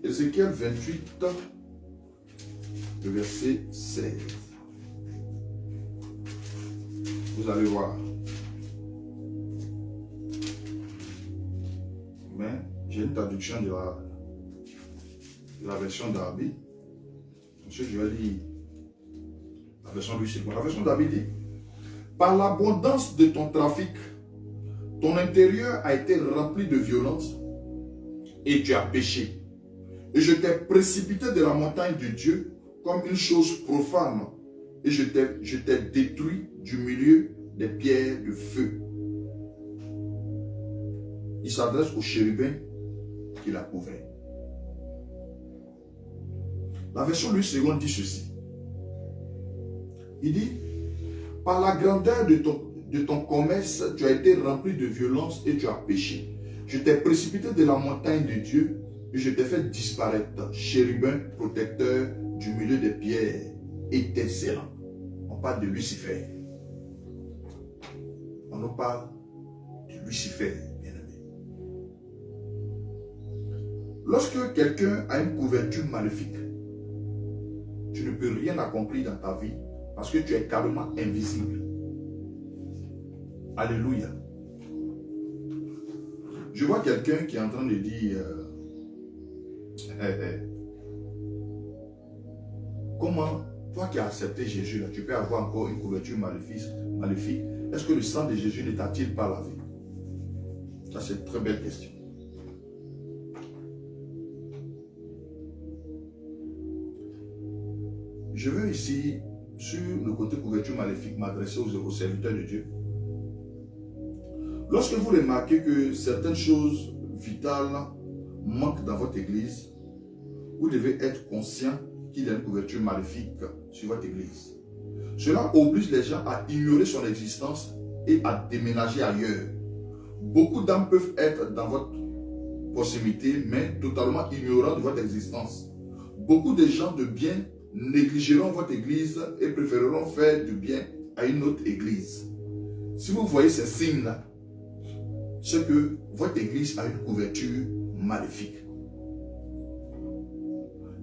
[SPEAKER 2] Ézéchiel 28, le verset 16. Vous allez voir. Mais j'ai une traduction de la version d'Arby. Ensuite, je vais lire la version Louis II. La version d'Arby dit: par l'abondance de ton trafic, ton intérieur a été rempli de violence et tu as péché. Et je t'ai précipité de la montagne de Dieu comme une chose profane. Et je t'ai détruit du milieu des pierres de feu. Il s'adresse au chérubin qui la couvrait. La version Louis II dit ceci. Il dit: par la grandeur de ton commerce, tu as été rempli de violence et tu as péché. Je t'ai précipité de la montagne de Dieu et je t'ai fait disparaître, chérubin protecteur du milieu des pierres étincelant. On parle de Lucifer. On nous parle de Lucifer, bien-aimé. Lorsque quelqu'un a une couverture maléfique, tu ne peux rien accomplir dans ta vie parce que tu es carrément invisible. Alléluia. Je vois quelqu'un qui est en train de dire comment toi qui as accepté Jésus, là, tu peux avoir encore une couverture maléfique. Est-ce que le sang de Jésus ne t'a-t-il pas lavé? Ça, c'est une très belle question. Je veux ici, sur le côté couverture maléfique, m'adresser aux serviteurs de Dieu. Lorsque vous remarquez que certaines choses vitales manquent dans votre église, vous devez être conscient qu'il y a une couverture maléfique sur votre église. Cela oblige les gens à ignorer son existence et à déménager ailleurs. Beaucoup d'âmes peuvent être dans votre proximité, mais totalement ignorants de votre existence. Beaucoup de gens de bien négligeront votre église et préféreront faire du bien à une autre église. Si vous voyez ces signes-là, c'est que votre église a une couverture maléfique.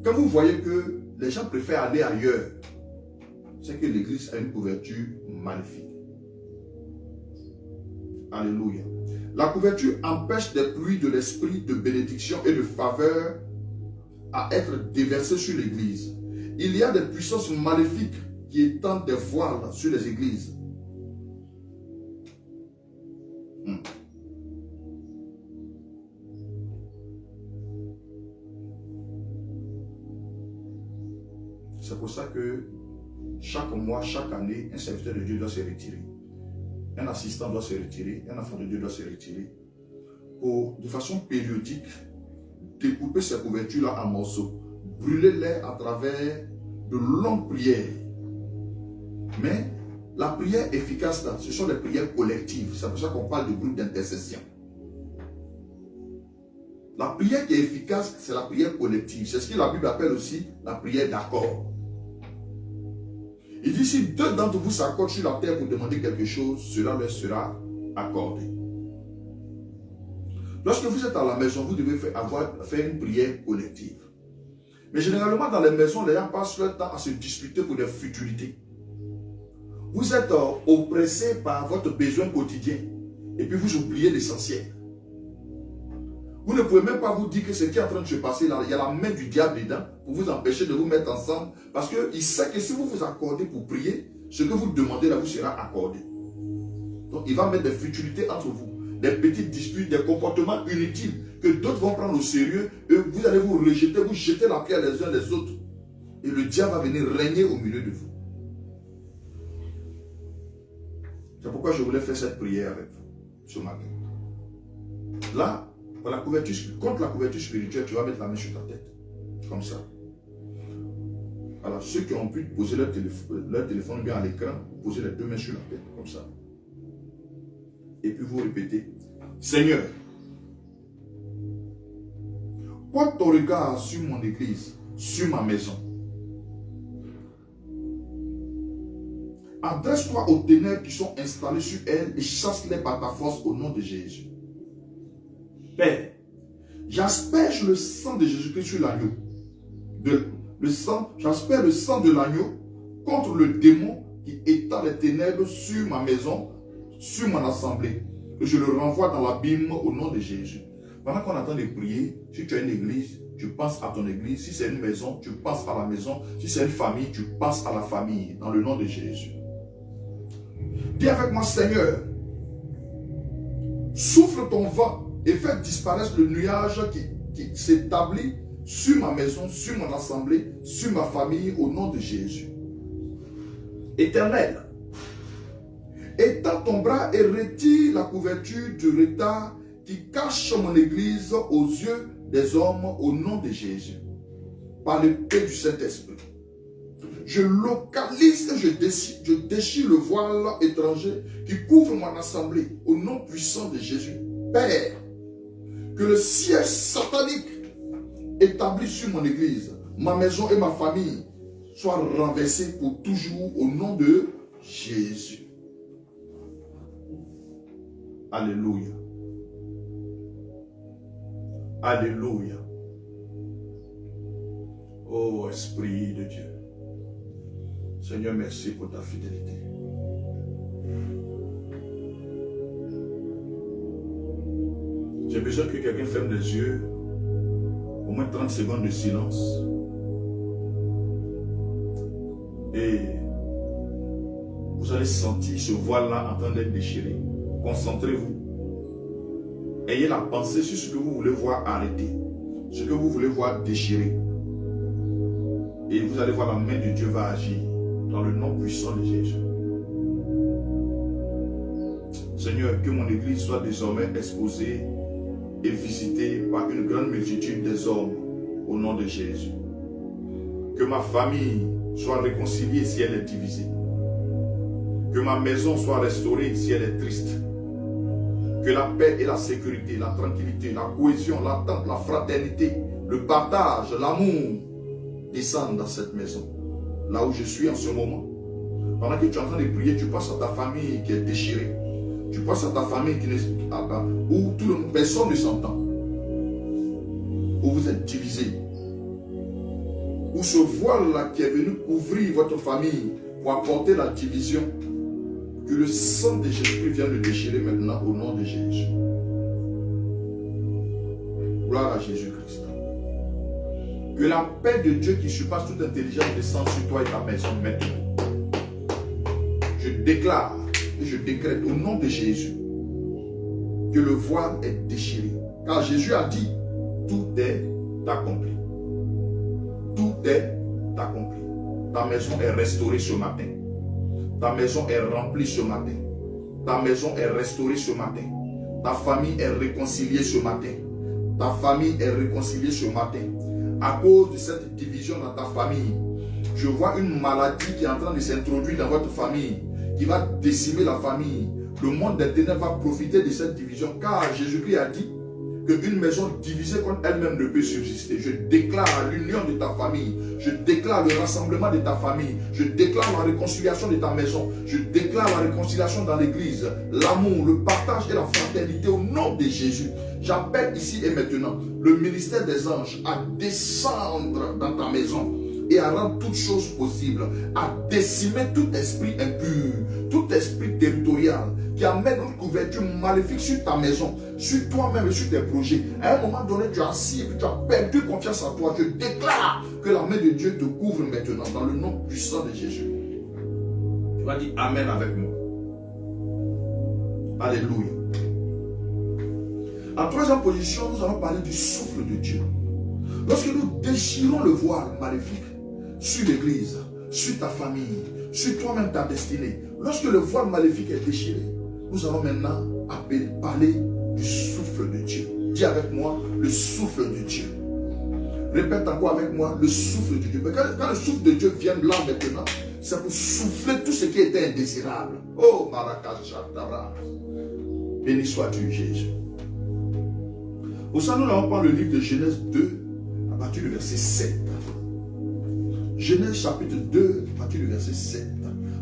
[SPEAKER 2] Quand vous voyez que les gens préfèrent aller ailleurs, c'est que l'église a une couverture maléfique. Alléluia. La couverture empêche des pluies de l'esprit de bénédiction et de faveur à être déversées sur l'église. Il y a des puissances maléfiques qui étendent des voiles sur les églises. C'est pour ça que chaque mois, chaque année, un serviteur de Dieu doit se retirer. Un assistant doit se retirer, un enfant de Dieu doit se retirer. Pour, de façon périodique, découper ces couvertures-là en morceaux. Brûler-les à travers de longues prières. Mais la prière efficace, là, ce sont des prières collectives. C'est pour ça qu'on parle de groupe d'intercession. La prière qui est efficace, c'est la prière collective. C'est ce que la Bible appelle aussi la prière d'accord. Il dit, si deux d'entre vous s'accordent sur la terre pour demander quelque chose, cela leur sera accordé. Lorsque vous êtes à la maison, vous devez faire une prière collective. Mais généralement, dans les maisons, les gens passent leur temps à se disputer pour des futurités. Vous êtes oppressé par votre besoin quotidien. Et puis vous oubliez l'essentiel. Vous ne pouvez même pas vous dire que ce qui est en train de se passer là, il y a la main du diable dedans pour vous empêcher de vous mettre ensemble. Parce qu'il sait que si vous vous accordez pour prier, ce que vous demandez là vous sera accordé. Donc il va mettre des futurités entre vous. Des petites disputes, des comportements inutiles que d'autres vont prendre au sérieux. Et vous allez vous rejeter, vous jeter la pierre les uns les autres. Et le diable va venir régner au milieu de vous. C'est pourquoi je voulais faire cette prière avec vous ce matin. Là, pour la couverture, contre la couverture spirituelle, tu vas mettre la main sur ta tête. Comme ça. Alors, ceux qui ont pu poser leur téléphone bien à l'écran, posez les deux mains sur la tête, comme ça. Et puis vous répétez, Seigneur, porte ton regard sur mon église, sur ma maison. Adresse-toi aux ténèbres qui sont installées sur elle et chasse-les par ta force au nom de Jésus. Père, j'asperge le sang de Jésus-Christ sur l'agneau. J'asperge le sang de l'agneau contre le démon qui étend les ténèbres sur ma maison, sur mon assemblée. Et je le renvoie dans l'abîme au nom de Jésus. Pendant qu'on attend de prier, si tu as une église, tu penses à ton église. Si c'est une maison, tu penses à la maison. Si c'est une famille, tu penses à la famille. Dans le nom de Jésus. Dis avec moi, Seigneur, souffle ton vent et fais disparaître le nuage qui s'établit sur ma maison, sur mon assemblée, sur ma famille, au nom de Jésus. Éternel, étends ton bras et retire la couverture du retard qui cache mon église aux yeux des hommes au nom de Jésus. Par l'épée du Saint-Esprit. Je localise et je déchire le voile étranger qui couvre mon assemblée au nom puissant de Jésus. Père, que le siège satanique établi sur mon église, ma maison et ma famille soit renversé pour toujours au nom de Jésus. Alléluia. Alléluia. Oh Esprit de Dieu. Seigneur, merci pour ta fidélité. J'ai besoin que quelqu'un ferme les yeux, au moins 30 secondes de silence. Et vous allez sentir ce voile-là en train d'être déchiré. Concentrez-vous. Ayez la pensée sur ce que vous voulez voir arrêter, ce que vous voulez voir déchirer. Et vous allez voir la main de Dieu va agir dans le nom puissant de Jésus. Seigneur, que mon église soit désormais exposée et visitée par une grande multitude des hommes au nom de Jésus. Que ma famille soit réconciliée si elle est divisée. Que ma maison soit restaurée si elle est triste. Que la paix et la sécurité, la tranquillité, la cohésion, l'attente, la fraternité, le partage, l'amour descendent dans cette maison. Là où je suis en ce moment. Pendant que tu es en train de prier, tu penses à ta famille qui est déchirée. Tu penses à ta famille où personne ne s'entend. Où vous êtes divisés. Où ce voile-là qui est venu couvrir votre famille pour apporter la division. Que le sang de Jésus vienne le déchirer maintenant au nom de Jésus. Gloire à Jésus-Christ. Que la paix de Dieu qui surpasse toute intelligence descende sur toi et ta maison maintenant. Je déclare et je décrète au nom de Jésus que le voile est déchiré. Car Jésus a dit, tout est accompli. Tout est accompli. Ta maison est restaurée ce matin. Ta maison est remplie ce matin. Ta maison est restaurée ce matin. Ta famille est réconciliée ce matin. Ta famille est réconciliée ce matin. À cause de cette division dans ta famille, je vois une maladie qui est en train de s'introduire dans votre famille, qui va décimer la famille. Le monde des ténèbres va profiter de cette division, car Jésus-Christ a dit qu'une maison divisée contre elle-même ne peut subsister. Je déclare l'union de ta famille. Je déclare le rassemblement de ta famille. Je déclare la réconciliation de ta maison. Je déclare la réconciliation dans l'église. L'amour, le partage et la fraternité au nom de Jésus. J'appelle ici et maintenant le ministère des anges à descendre dans ta maison et à rendre toutes choses possibles, à décimer tout esprit impur, tout esprit territorial qui amène une couverture maléfique sur ta maison, sur toi-même et sur tes projets. À un moment donné, tu as assis et puis tu as perdu confiance en toi. Je déclare que la main de Dieu te couvre maintenant dans le nom puissant de Jésus. Tu vas dire Amen avec moi. Alléluia. En troisième position, nous allons parler du souffle de Dieu. Lorsque nous déchirons le voile maléfique sur l'église, sur ta famille, sur toi-même, ta destinée, lorsque le voile maléfique est déchiré, nous allons maintenant parler du souffle de Dieu. Dis avec moi, le souffle de Dieu. Répète encore avec moi, le souffle de Dieu. Mais quand le souffle de Dieu vient là maintenant, c'est pour souffler tout ce qui était indésirable. Oh, Marakashatara. Béni sois-tu, Jésus. Au sein, nous allons prendre le livre de Genèse 2, à partir du verset 7. Genèse chapitre 2, à partir du verset 7.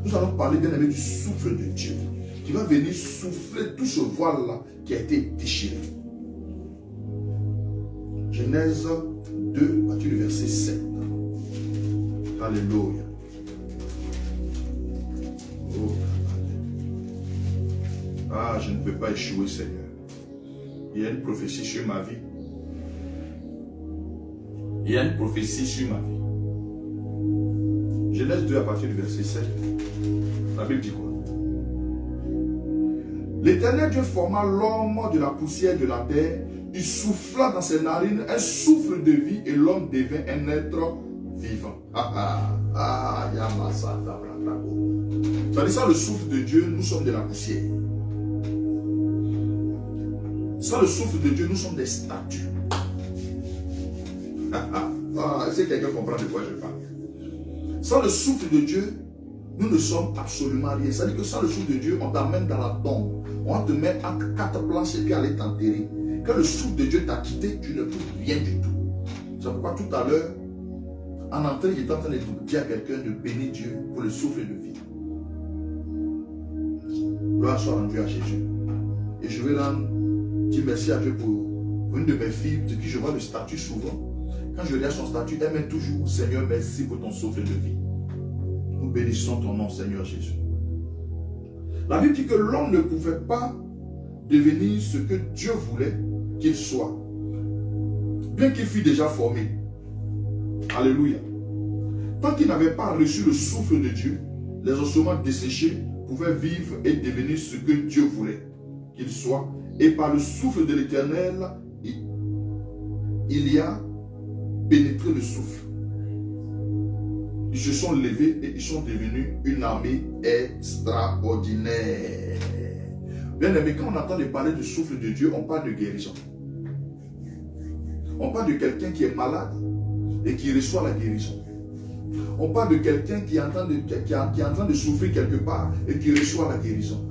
[SPEAKER 2] Nous allons parler, bien aimé, du souffle de Dieu, qui va venir souffler tout ce voile-là qui a été déchiré. Genèse 2, à partir du verset 7. Alléluia. Oh. Ah, je ne peux pas échouer, Seigneur. Il y a une prophétie sur ma vie. Il y a une prophétie sur ma vie. Genèse 2 à partir du verset 7. La Bible dit quoi? L'Éternel Dieu forma l'homme de la poussière de la terre. Il souffla dans ses narines un souffle de vie et l'homme devint un être vivant. Ça dit ça, le souffle de Dieu, nous sommes de la poussière. Sans le souffle de Dieu, nous sommes des statues. Est-ce que quelqu'un comprend de quoi je parle? Sans le souffle de Dieu, nous ne sommes absolument rien. C'est-à-dire que sans le souffle de Dieu, on t'amène dans la tombe. On va te mettre entre quatre planches et puis aller t'enterrer. Quand le souffle de Dieu t'a quitté, tu ne peux rien du tout. C'est pourquoi tout à l'heure, en entrée, il est en train de dire à quelqu'un de bénir Dieu pour le souffle de vie. Gloire soit rendue à Jésus. Et je vais dire merci à Dieu pour une de mes filles, de qui je vois le statut souvent. Quand je regarde son statut, elle met toujours Seigneur, merci pour ton souffle de vie. Nous bénissons ton nom, Seigneur Jésus. La Bible dit que l'homme ne pouvait pas devenir ce que Dieu voulait qu'il soit, bien qu'il fût déjà formé. Alléluia. Tant qu'il n'avait pas reçu le souffle de Dieu, les ossements desséchés pouvaient vivre et devenir ce que Dieu voulait qu'il soit. Et par le souffle de l'Éternel, il y a pénétré le souffle. Ils se sont levés et ils sont devenus une armée extraordinaire. Bien aimé, quand on entend parler du souffle de Dieu, on parle de guérison. On parle de quelqu'un qui est malade et qui reçoit la guérison. On parle de quelqu'un qui est en train de souffrir quelque part et qui reçoit la guérison.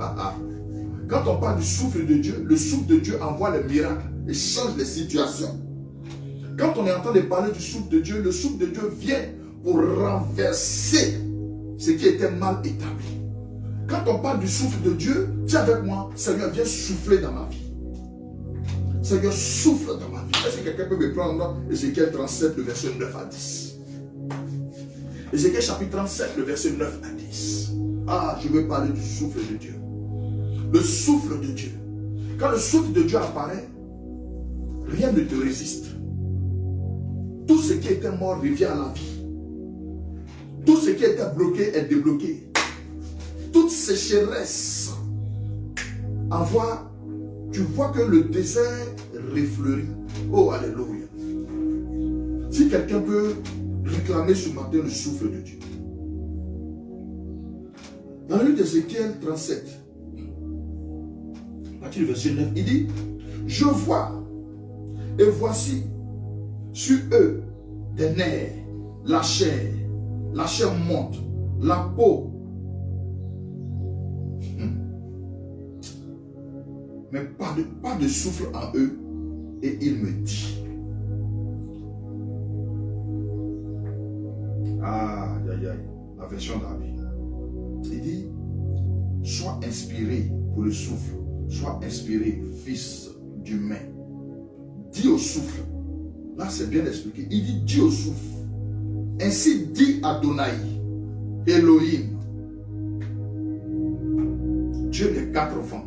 [SPEAKER 2] Quand on parle du souffle de Dieu, le souffle de Dieu envoie les miracles et change les situations. Quand on est en train de parler du souffle de Dieu, le souffle de Dieu vient pour renverser ce qui était mal établi. Quand on parle du souffle de Dieu, dis avec moi, Seigneur, viens souffler dans ma vie. Seigneur, souffle dans ma vie. Est-ce que quelqu'un peut me prendre Ézéchiel 37, le verset 9 à 10? Ézéchiel chapitre 37, le verset 9 à 10. Ah, je veux parler du souffle de Dieu. Le souffle de Dieu. Quand le souffle de Dieu apparaît, rien ne te résiste. Tout ce qui était mort revient à la vie. Tout ce qui était bloqué est débloqué. Toute sécheresse tu vois que le désert refleurit. Oh, alléluia. Si quelqu'un peut réclamer ce matin le souffle de Dieu. Dans le livre d'Ézéchiel 37, à partir du verset 9, il dit, je vois, et voici, sur eux, des nerfs, la chair monte, la peau. Mais pas de souffle en eux,
[SPEAKER 4] et il me dit, aïe aïe aïe, la version d'Abi, il dit, sois inspiré pour le souffle, sois inspiré, fils d'humain. Dis au souffle, là c'est bien expliqué, il dit, dis au souffle, ainsi dit Adonai, Elohim, Dieu des 4 vents.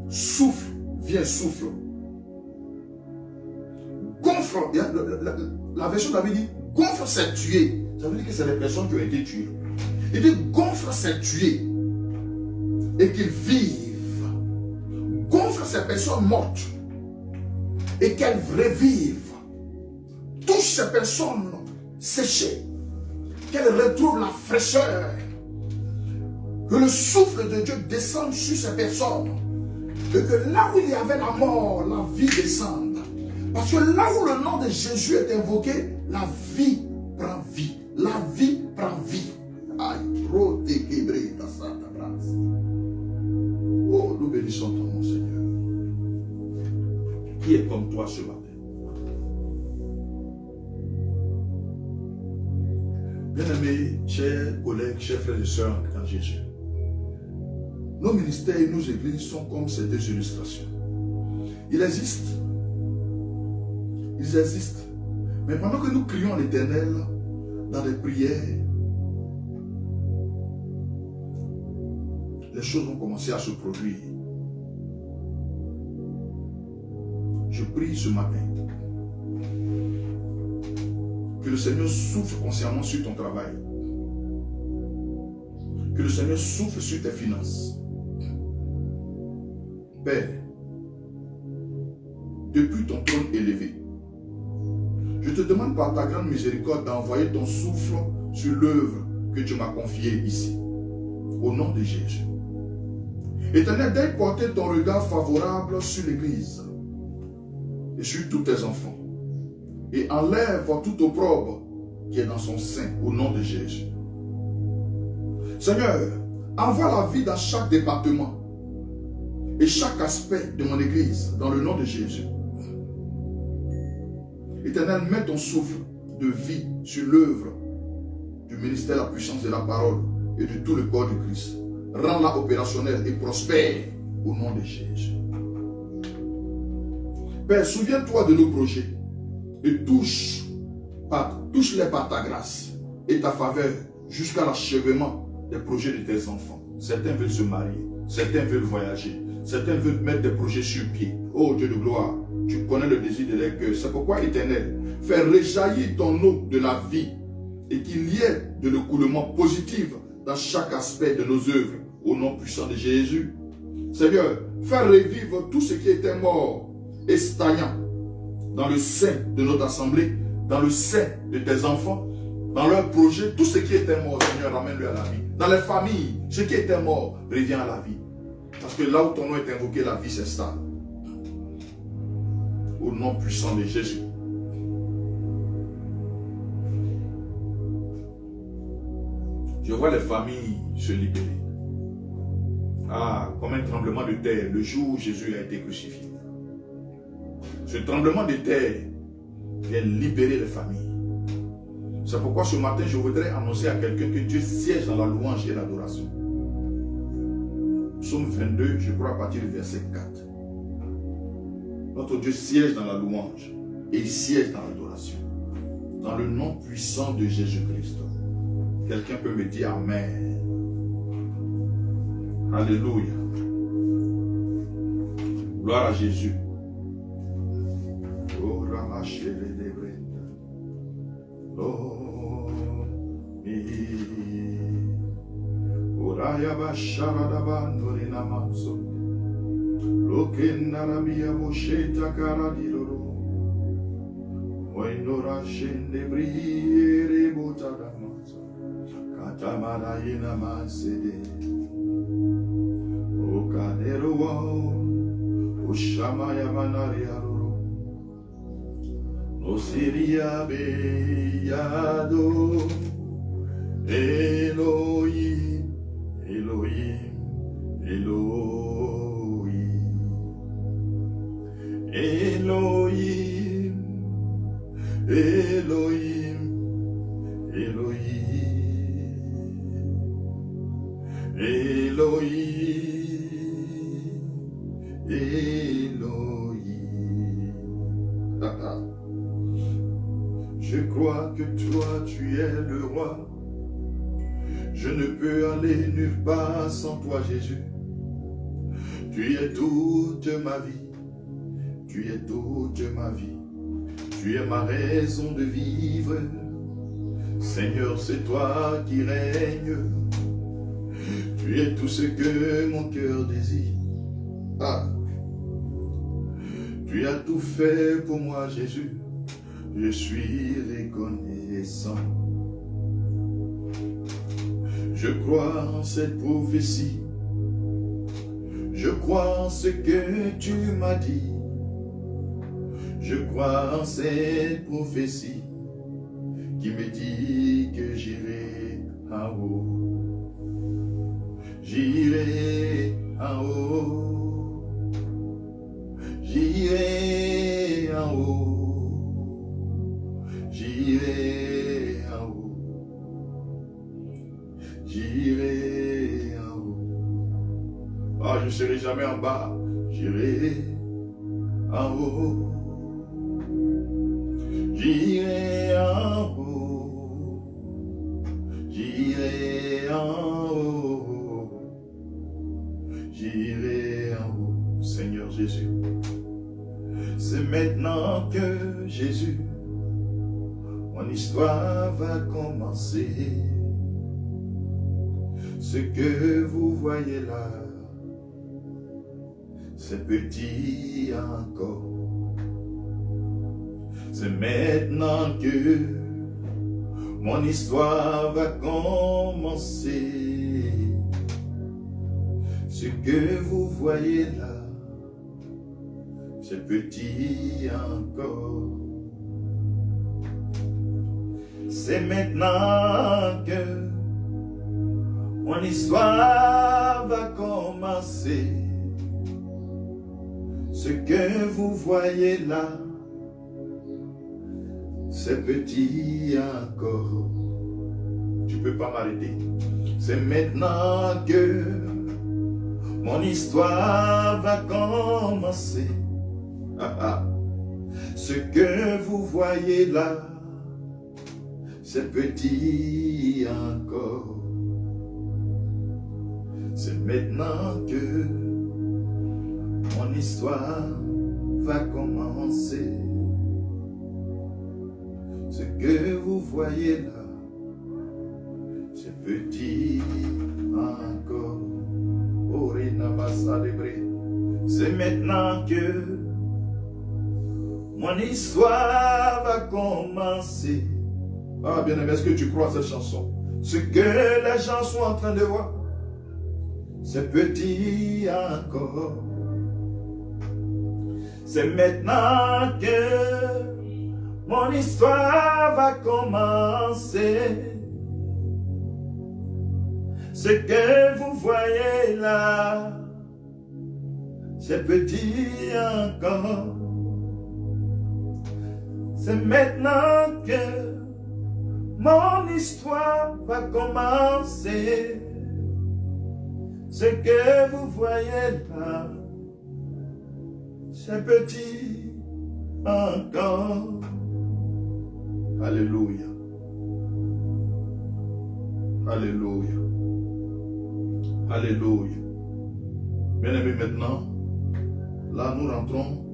[SPEAKER 4] Souffle, viens souffle. Gonfle, la version d'Abi dit, gonfle c'est tuer. Ça veut dire que c'est les personnes qui ont été tuées. Il dit, gonfle c'est tuer. Et qu'ils vivent. Gonfle ces personnes mortes. Et qu'elles revivent. Touche ces personnes séchées. Qu'elles retrouvent la fraîcheur. Que le souffle de Dieu descende sur ces personnes. Et que là où il y avait la mort, la vie descende. Parce que là où le nom de Jésus est invoqué, la vie prend vie. La vie prend vie. Aïe, oh, nous bénissons ton nom, Seigneur. Qui est comme toi ce matin? Bien-aimés, chers collègues, chers frères et sœurs dans Jésus, nos ministères et nos églises sont comme ces deux illustrations. Ils existent. Ils existent. Mais pendant que nous crions l'Éternel dans les prières, les choses vont commencer à se produire. Je prie ce matin que le Seigneur souffle consciemment sur ton travail. Que le Seigneur souffle sur tes finances. Père, depuis ton trône élevé, je te demande par ta grande miséricorde d'envoyer ton souffle sur l'œuvre que tu m'as confiée ici. Au nom de Jésus. Éternel, d'aide porter ton regard favorable sur l'Église et sur tous tes enfants. Et enlève tout opprobre qui est dans son sein, au nom de Jésus. Seigneur, envoie la vie dans chaque département et chaque aspect de mon Église, dans le nom de Jésus. Éternel, mets ton souffle de vie sur l'œuvre du ministère de la puissance de la parole et de tout le corps de Christ. Rends-la opérationnelle et prospère au nom de Jésus. Père, souviens-toi de nos projets et touche-les par ta grâce et ta faveur jusqu'à l'achèvement des projets de tes enfants. Certains veulent se marier, certains veulent voyager, certains veulent mettre des projets sur pied. Oh Dieu de gloire, tu connais le désir de leur cœur. C'est pourquoi, Éternel, fais rejaillir ton eau de la vie et qu'il y ait de l'écoulement positif dans chaque aspect de nos œuvres, au nom puissant de Jésus. Seigneur, fais revivre tout ce qui était mort et stagnant dans le sein de notre assemblée, dans le sein de tes enfants, dans leurs projets, tout ce qui était mort, Seigneur, ramène-le à la vie. Dans les familles, ce qui était mort revient à la vie. Parce que là où ton nom est invoqué, la vie s'installe. Au nom puissant de Jésus. Je vois les familles se libérer. Ah, comme un tremblement de terre, le jour où Jésus a été crucifié. Ce tremblement de terre vient libérer les familles. C'est pourquoi ce matin, je voudrais annoncer à quelqu'un que Dieu siège dans la louange et l'adoration. Psaume 22, je crois à partir du verset 4. Notre Dieu siège dans la louange et il siège dans l'adoration. Dans le nom puissant de Jésus-Christ. Quelqu'un peut me dire Amen. Alléluia. Gloire à Jésus. Oh, ramachere de brenda. Oh, mi. Oraya bashara da bandori namaso. Lokenda rabia bosheta karadiroro. Oindora shende briere botada maso. Katamara ina masede. O kadero wao. Ushama ya manari aroro. No siria beyado. Elohim, Elohim, Elohim. Elohim, Elohim, Elohim, Elohim, Elohim. Je crois que toi, tu es le roi. Je ne peux aller nulle part sans toi, Jésus. Tu es toute ma vie. Tu es toute ma vie. Tu es ma raison de vivre. Seigneur, c'est toi qui règnes. Tu es tout ce que mon cœur désire. Ah. Tu as tout fait pour moi, Jésus. Je suis reconnaissant. Je crois en cette prophétie. Je crois en ce que tu m'as dit. Je crois en cette prophétie qui me dit que j'irai en haut. J'irai en haut. J'irai en haut. J'irai en haut. J'irai en haut. Ah, je ne serai jamais en bas. J'irai en haut. J'irai en haut. J'irai en haut. J'irai en haut. Seigneur Jésus. C'est maintenant que Jésus, mon histoire va commencer. Ce que vous voyez là, c'est petit encore. C'est maintenant que mon histoire va commencer. Ce que vous voyez là, c'est petit encore. C'est maintenant que mon histoire va commencer. Ce que vous voyez là, c'est petit encore. Tu ne peux pas m'arrêter. C'est maintenant que mon histoire va commencer. Ce que vous voyez là, c'est petit encore. C'est maintenant que mon histoire va commencer. Ce que vous voyez là, c'est petit encore. C'est maintenant que mon histoire va commencer. Ah, bien-aimé, est-ce que tu crois à cette chanson? Ce que les gens sont en train de voir, c'est petit encore. C'est maintenant que mon histoire va commencer. Ce que vous voyez là, c'est petit encore. C'est maintenant que mon histoire va commencer. Ce que vous voyez là, c'est petit encore. Alléluia. Alléluia. Alléluia. Bien-aimés, maintenant, là nous rentrons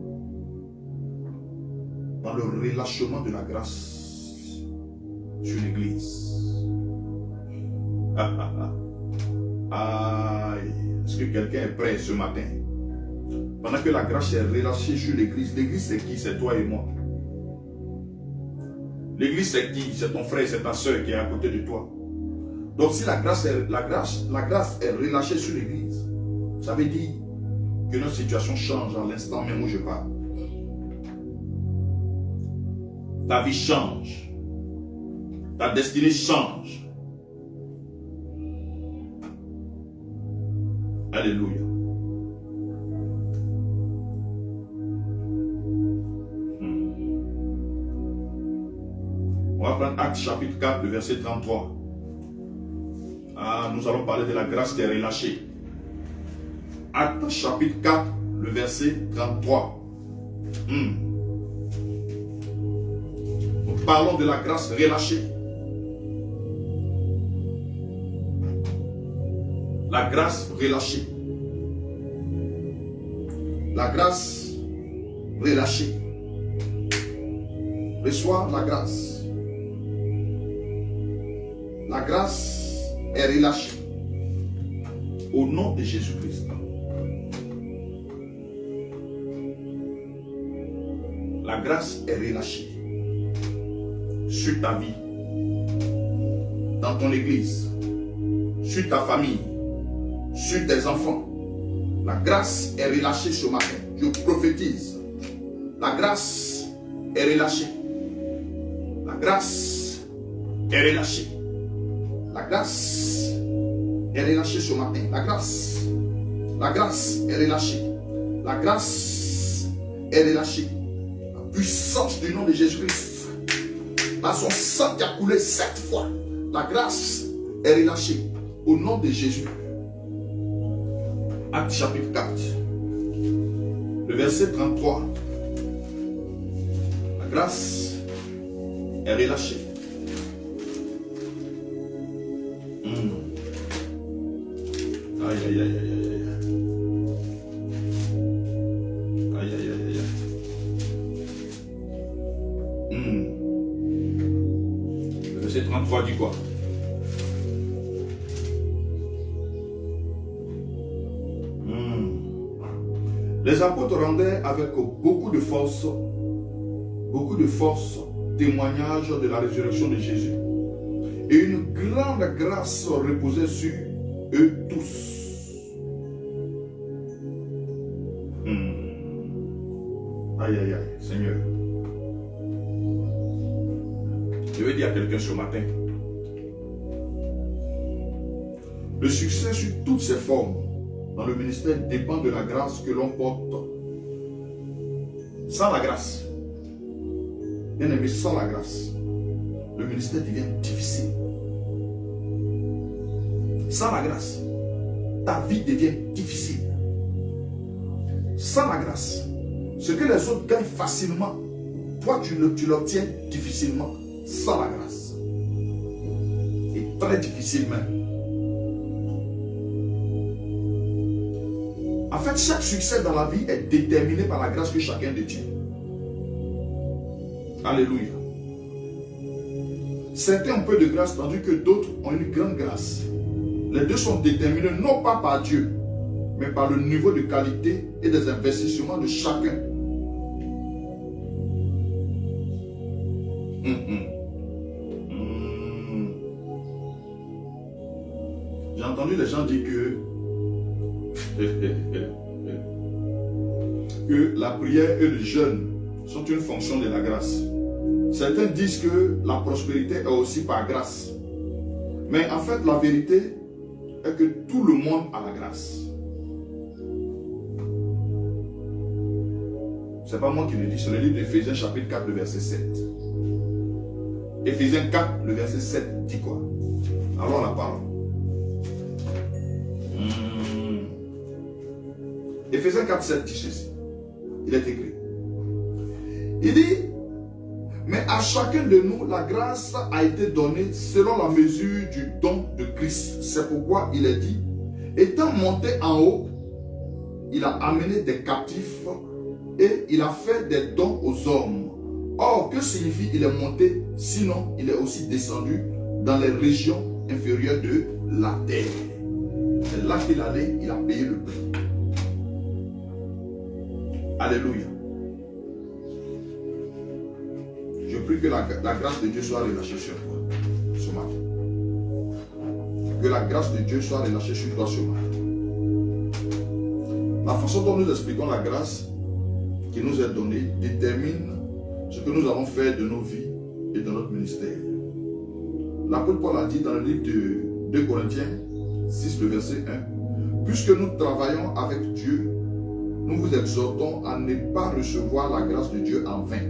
[SPEAKER 4] dans le relâchement de la grâce sur l'Église. Aïe. Est-ce que quelqu'un est prêt ce matin? Pendant que la grâce est relâchée sur l'Église, l'Église c'est qui? C'est toi et moi. L'Église c'est qui? C'est ton frère, c'est ta soeur qui est à côté de toi. Donc si la grâce est relâchée sur l'Église, ça veut dire que notre situation change à l'instant même où je parle. Ta vie change. Ta destinée change. Alléluia. prendre Actes chapitre 4, le verset 33. Ah, nous allons parler de la grâce qui est relâchée. Actes chapitre 4, le verset 33. Nous parlons de la grâce relâchée. La grâce relâchée. La grâce relâchée. Reçois la grâce. La grâce est relâchée. Au nom de Jésus-Christ. La grâce est relâchée sur ta vie, dans ton église, sur ta famille, sur tes enfants. La grâce est relâchée ce matin. Je prophétise. La grâce est relâchée. La grâce est relâchée. La grâce est relâchée ce matin. La grâce est relâchée. La grâce est relâchée. La puissance du nom de Jésus-Christ. Par son sang qui a coulé 7 fois. La grâce est relâchée. Au nom de Jésus. Acte chapitre 4. Le verset 33. La grâce est relâchée. Aïe, aïe, aïe, aïe, aïe. Aïe, aïe, aïe, aïe. Le verset 33 dit quoi? Les apôtres rendaient avec beaucoup de force témoignage de la résurrection de Jésus. Et une grande grâce reposait sur eux tous. Aïe, aïe, aïe, Seigneur. Je vais dire à quelqu'un ce matin. Le succès sur toutes ses formes dans le ministère dépend de la grâce que l'on porte. Sans la grâce, bien aimé, sans la grâce, le ministère devient difficile. Sans la grâce, ta vie devient difficile. Sans la grâce, ce que les autres gagnent facilement, toi tu l'obtiens difficilement. Sans la grâce. Et très difficile même. En fait, chaque succès dans la vie est déterminé par la grâce que chacun détient. Alléluia. Certains ont peu de grâce, tandis que d'autres ont une grande grâce. Les deux sont déterminés non pas par Dieu, mais par le niveau de qualité et des investissements de chacun. J'ai entendu les gens dire que la prière et le jeûne sont une fonction de la grâce. Certains disent que la prospérité est aussi par grâce. Mais en fait, la vérité est que tout le monde a la grâce. Ce n'est pas moi qui le dis, c'est le livre d'Éphésiens chapitre 4, le verset 7. Éphésiens 4, le verset 7 dit quoi? Alors la parole. Éphésiens 4, 7 dit ceci. Il est écrit. Il dit, mais à chacun de nous, la grâce a été donnée selon la mesure du don de Christ. C'est pourquoi il est dit, étant monté en haut, il a amené des captifs et il a fait des dons aux hommes. Or, que signifie il est monté? Sinon, il est aussi descendu dans les régions inférieures de la terre. C'est là qu'il allait, il a payé le prix. Alléluia. Je prie que la grâce de Dieu soit relâchée sur toi ce matin. Que la grâce de Dieu soit relâchée sur toi ce matin. La façon dont nous expliquons la grâce qui nous est donnée détermine ce que nous allons faire de nos vies et de notre ministère. L'apôtre Paul a dit dans le livre de 2 Corinthiens 6, le verset 1, puisque nous travaillons avec Dieu, nous vous exhortons à ne pas recevoir la grâce de Dieu en vain.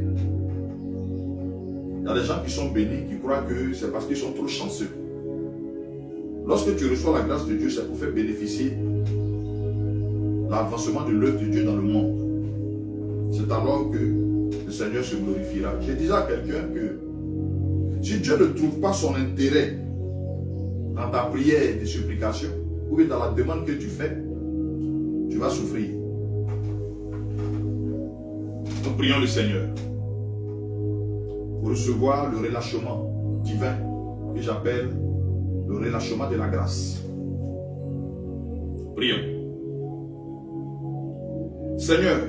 [SPEAKER 4] y a des gens qui sont bénis, qui croient que c'est parce qu'ils sont trop chanceux. Lorsque tu reçois la grâce de Dieu, c'est pour faire bénéficier l'avancement de l'œuvre de Dieu dans le monde. C'est alors que le Seigneur se glorifiera. Je disais à quelqu'un que si Dieu ne trouve pas son intérêt dans ta prière et tes supplications, ou bien dans la demande que tu fais, tu vas souffrir. Nous prions le Seigneur pour recevoir le relâchement divin que j'appelle le relâchement de la grâce. Prions. Seigneur,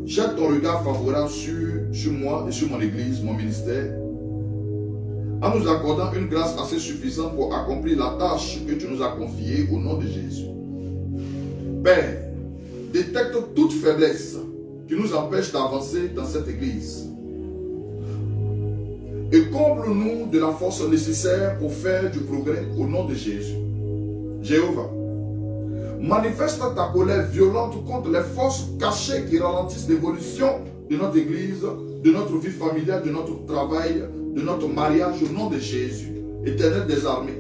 [SPEAKER 4] jette ton regard favorable sur moi et sur mon église, mon ministère, en nous accordant une grâce assez suffisante pour accomplir la tâche que tu nous as confiée au nom de Jésus. Père, détecte toute faiblesse qui nous empêche d'avancer dans cette église. Et comble-nous de la force nécessaire pour faire du progrès au nom de Jésus. Jéhovah, manifeste ta colère violente contre les forces cachées qui ralentissent l'évolution de notre église, de notre vie familiale, de notre travail, de notre mariage au nom de Jésus, Éternel des armées.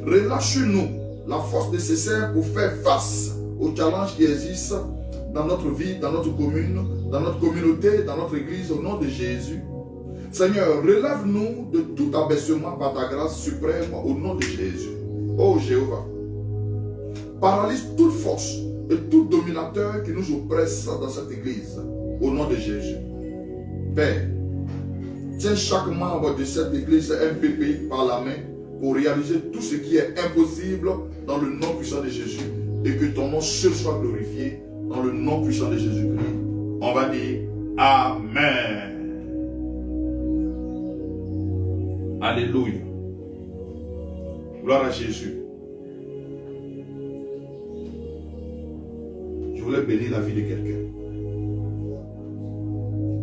[SPEAKER 4] Relâche-nous la force nécessaire pour faire face aux challenges qui existent dans notre vie, dans notre commune, dans notre communauté, dans notre église au nom de Jésus. Seigneur, relève-nous de tout abaissement par ta grâce suprême au nom de Jésus. Oh Jéhovah, paralyse toute force et tout dominateur qui nous oppresse dans cette église au nom de Jésus. Père, tiens chaque membre de cette église MPP par la main pour réaliser tout ce qui est impossible dans le nom puissant de Jésus et que ton nom seul soit glorifié dans le nom puissant de Jésus-Christ. On va dire Amen. Alléluia. Gloire à Jésus. Je voulais bénir la vie de quelqu'un.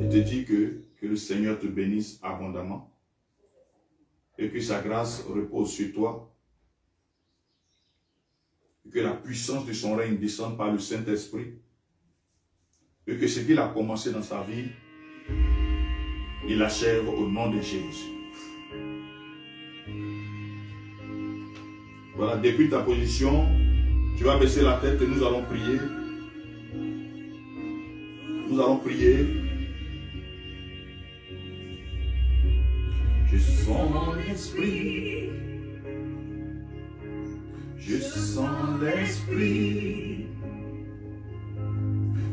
[SPEAKER 4] Et te dire que le Seigneur te bénisse abondamment et que sa grâce repose sur toi et que la puissance de son règne descende par le Saint-Esprit et que ce qu'il a commencé dans sa vie, il achève au nom de Jésus. Voilà, depuis ta position, tu vas baisser la tête et nous allons prier. Nous allons prier. Je sens l'esprit. Je sens l'esprit.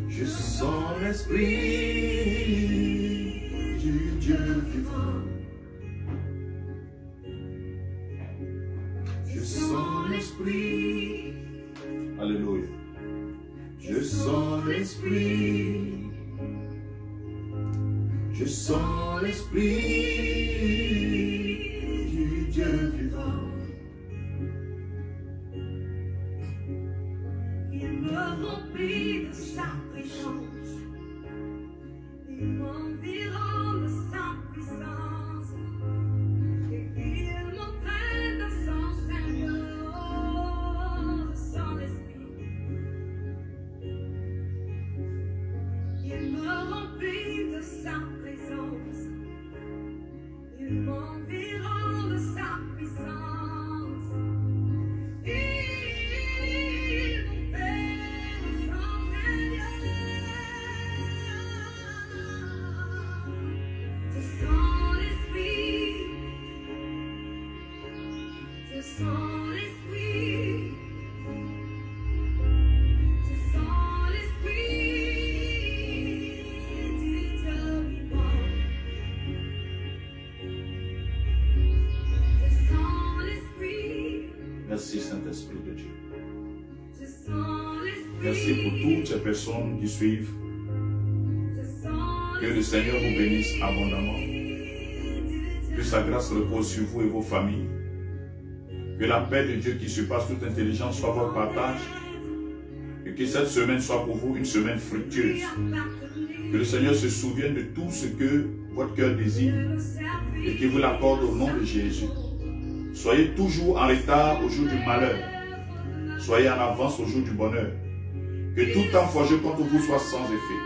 [SPEAKER 4] Je sens l'esprit du Dieu vivant. Je sens l'esprit. Alléluia. Je sens l'esprit. Je sens l'esprit du Dieu vivant.
[SPEAKER 3] Il me remplit de sa présence. Il m'environne de sa puissance. Et il m'entraîne dans son Seigneur, de son esprit. Il me remplit de sa présence. Il m'environne de sa puissance. Il m'entraîne dans son Seigneur. Je sens l'esprit. Je sens l'esprit. Je sens l'esprit du Dieu vivant. Je sens l'esprit.
[SPEAKER 4] Merci Saint-Esprit de Dieu.
[SPEAKER 3] Je sens l'esprit.
[SPEAKER 4] Merci pour toutes ces personnes qui suivent.
[SPEAKER 3] Je sens
[SPEAKER 4] Que le Seigneur vous bénisse abondamment. Que sa grâce repose sur vous et vos familles. Que la paix de Dieu qui surpasse toute intelligence soit votre partage. Et que cette semaine soit pour vous une semaine fructueuse. Que le Seigneur se souvienne de tout ce que votre cœur désire et qu'il vous l'accorde au nom de Jésus. Soyez toujours en retard au jour du malheur. Soyez en avance au jour du bonheur. Que tout temps forgé contre vous soit sans effet.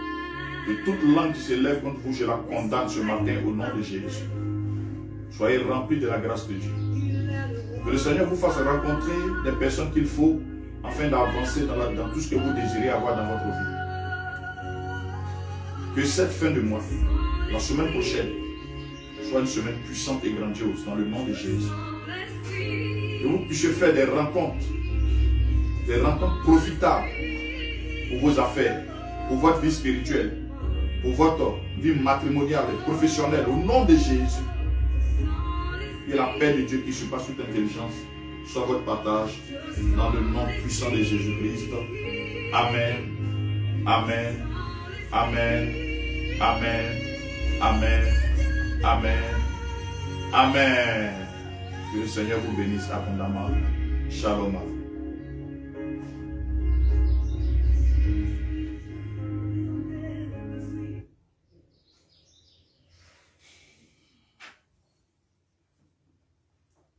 [SPEAKER 4] Que toute langue qui se lève contre vous, je la condamne ce matin au nom de Jésus.
[SPEAKER 2] Soyez remplis de la grâce de Dieu. Que le Seigneur vous fasse rencontrer des personnes qu'il faut afin d'avancer dans tout ce que vous désirez avoir dans votre vie. Que cette fin de mois, la semaine prochaine, soit une semaine puissante et grandiose dans le nom de Jésus. Que vous puissiez faire des rencontres profitables pour vos affaires, pour votre vie spirituelle, pour votre vie matrimoniale et professionnelle. Au nom de Jésus, et la paix de Dieu qui surpasse toute intelligence soit votre partage dans le nom puissant de Jésus-Christ. Amen. Amen. Amen. Amen. Amen. Amen. Amen. Que le Seigneur vous bénisse abondamment. Shalom.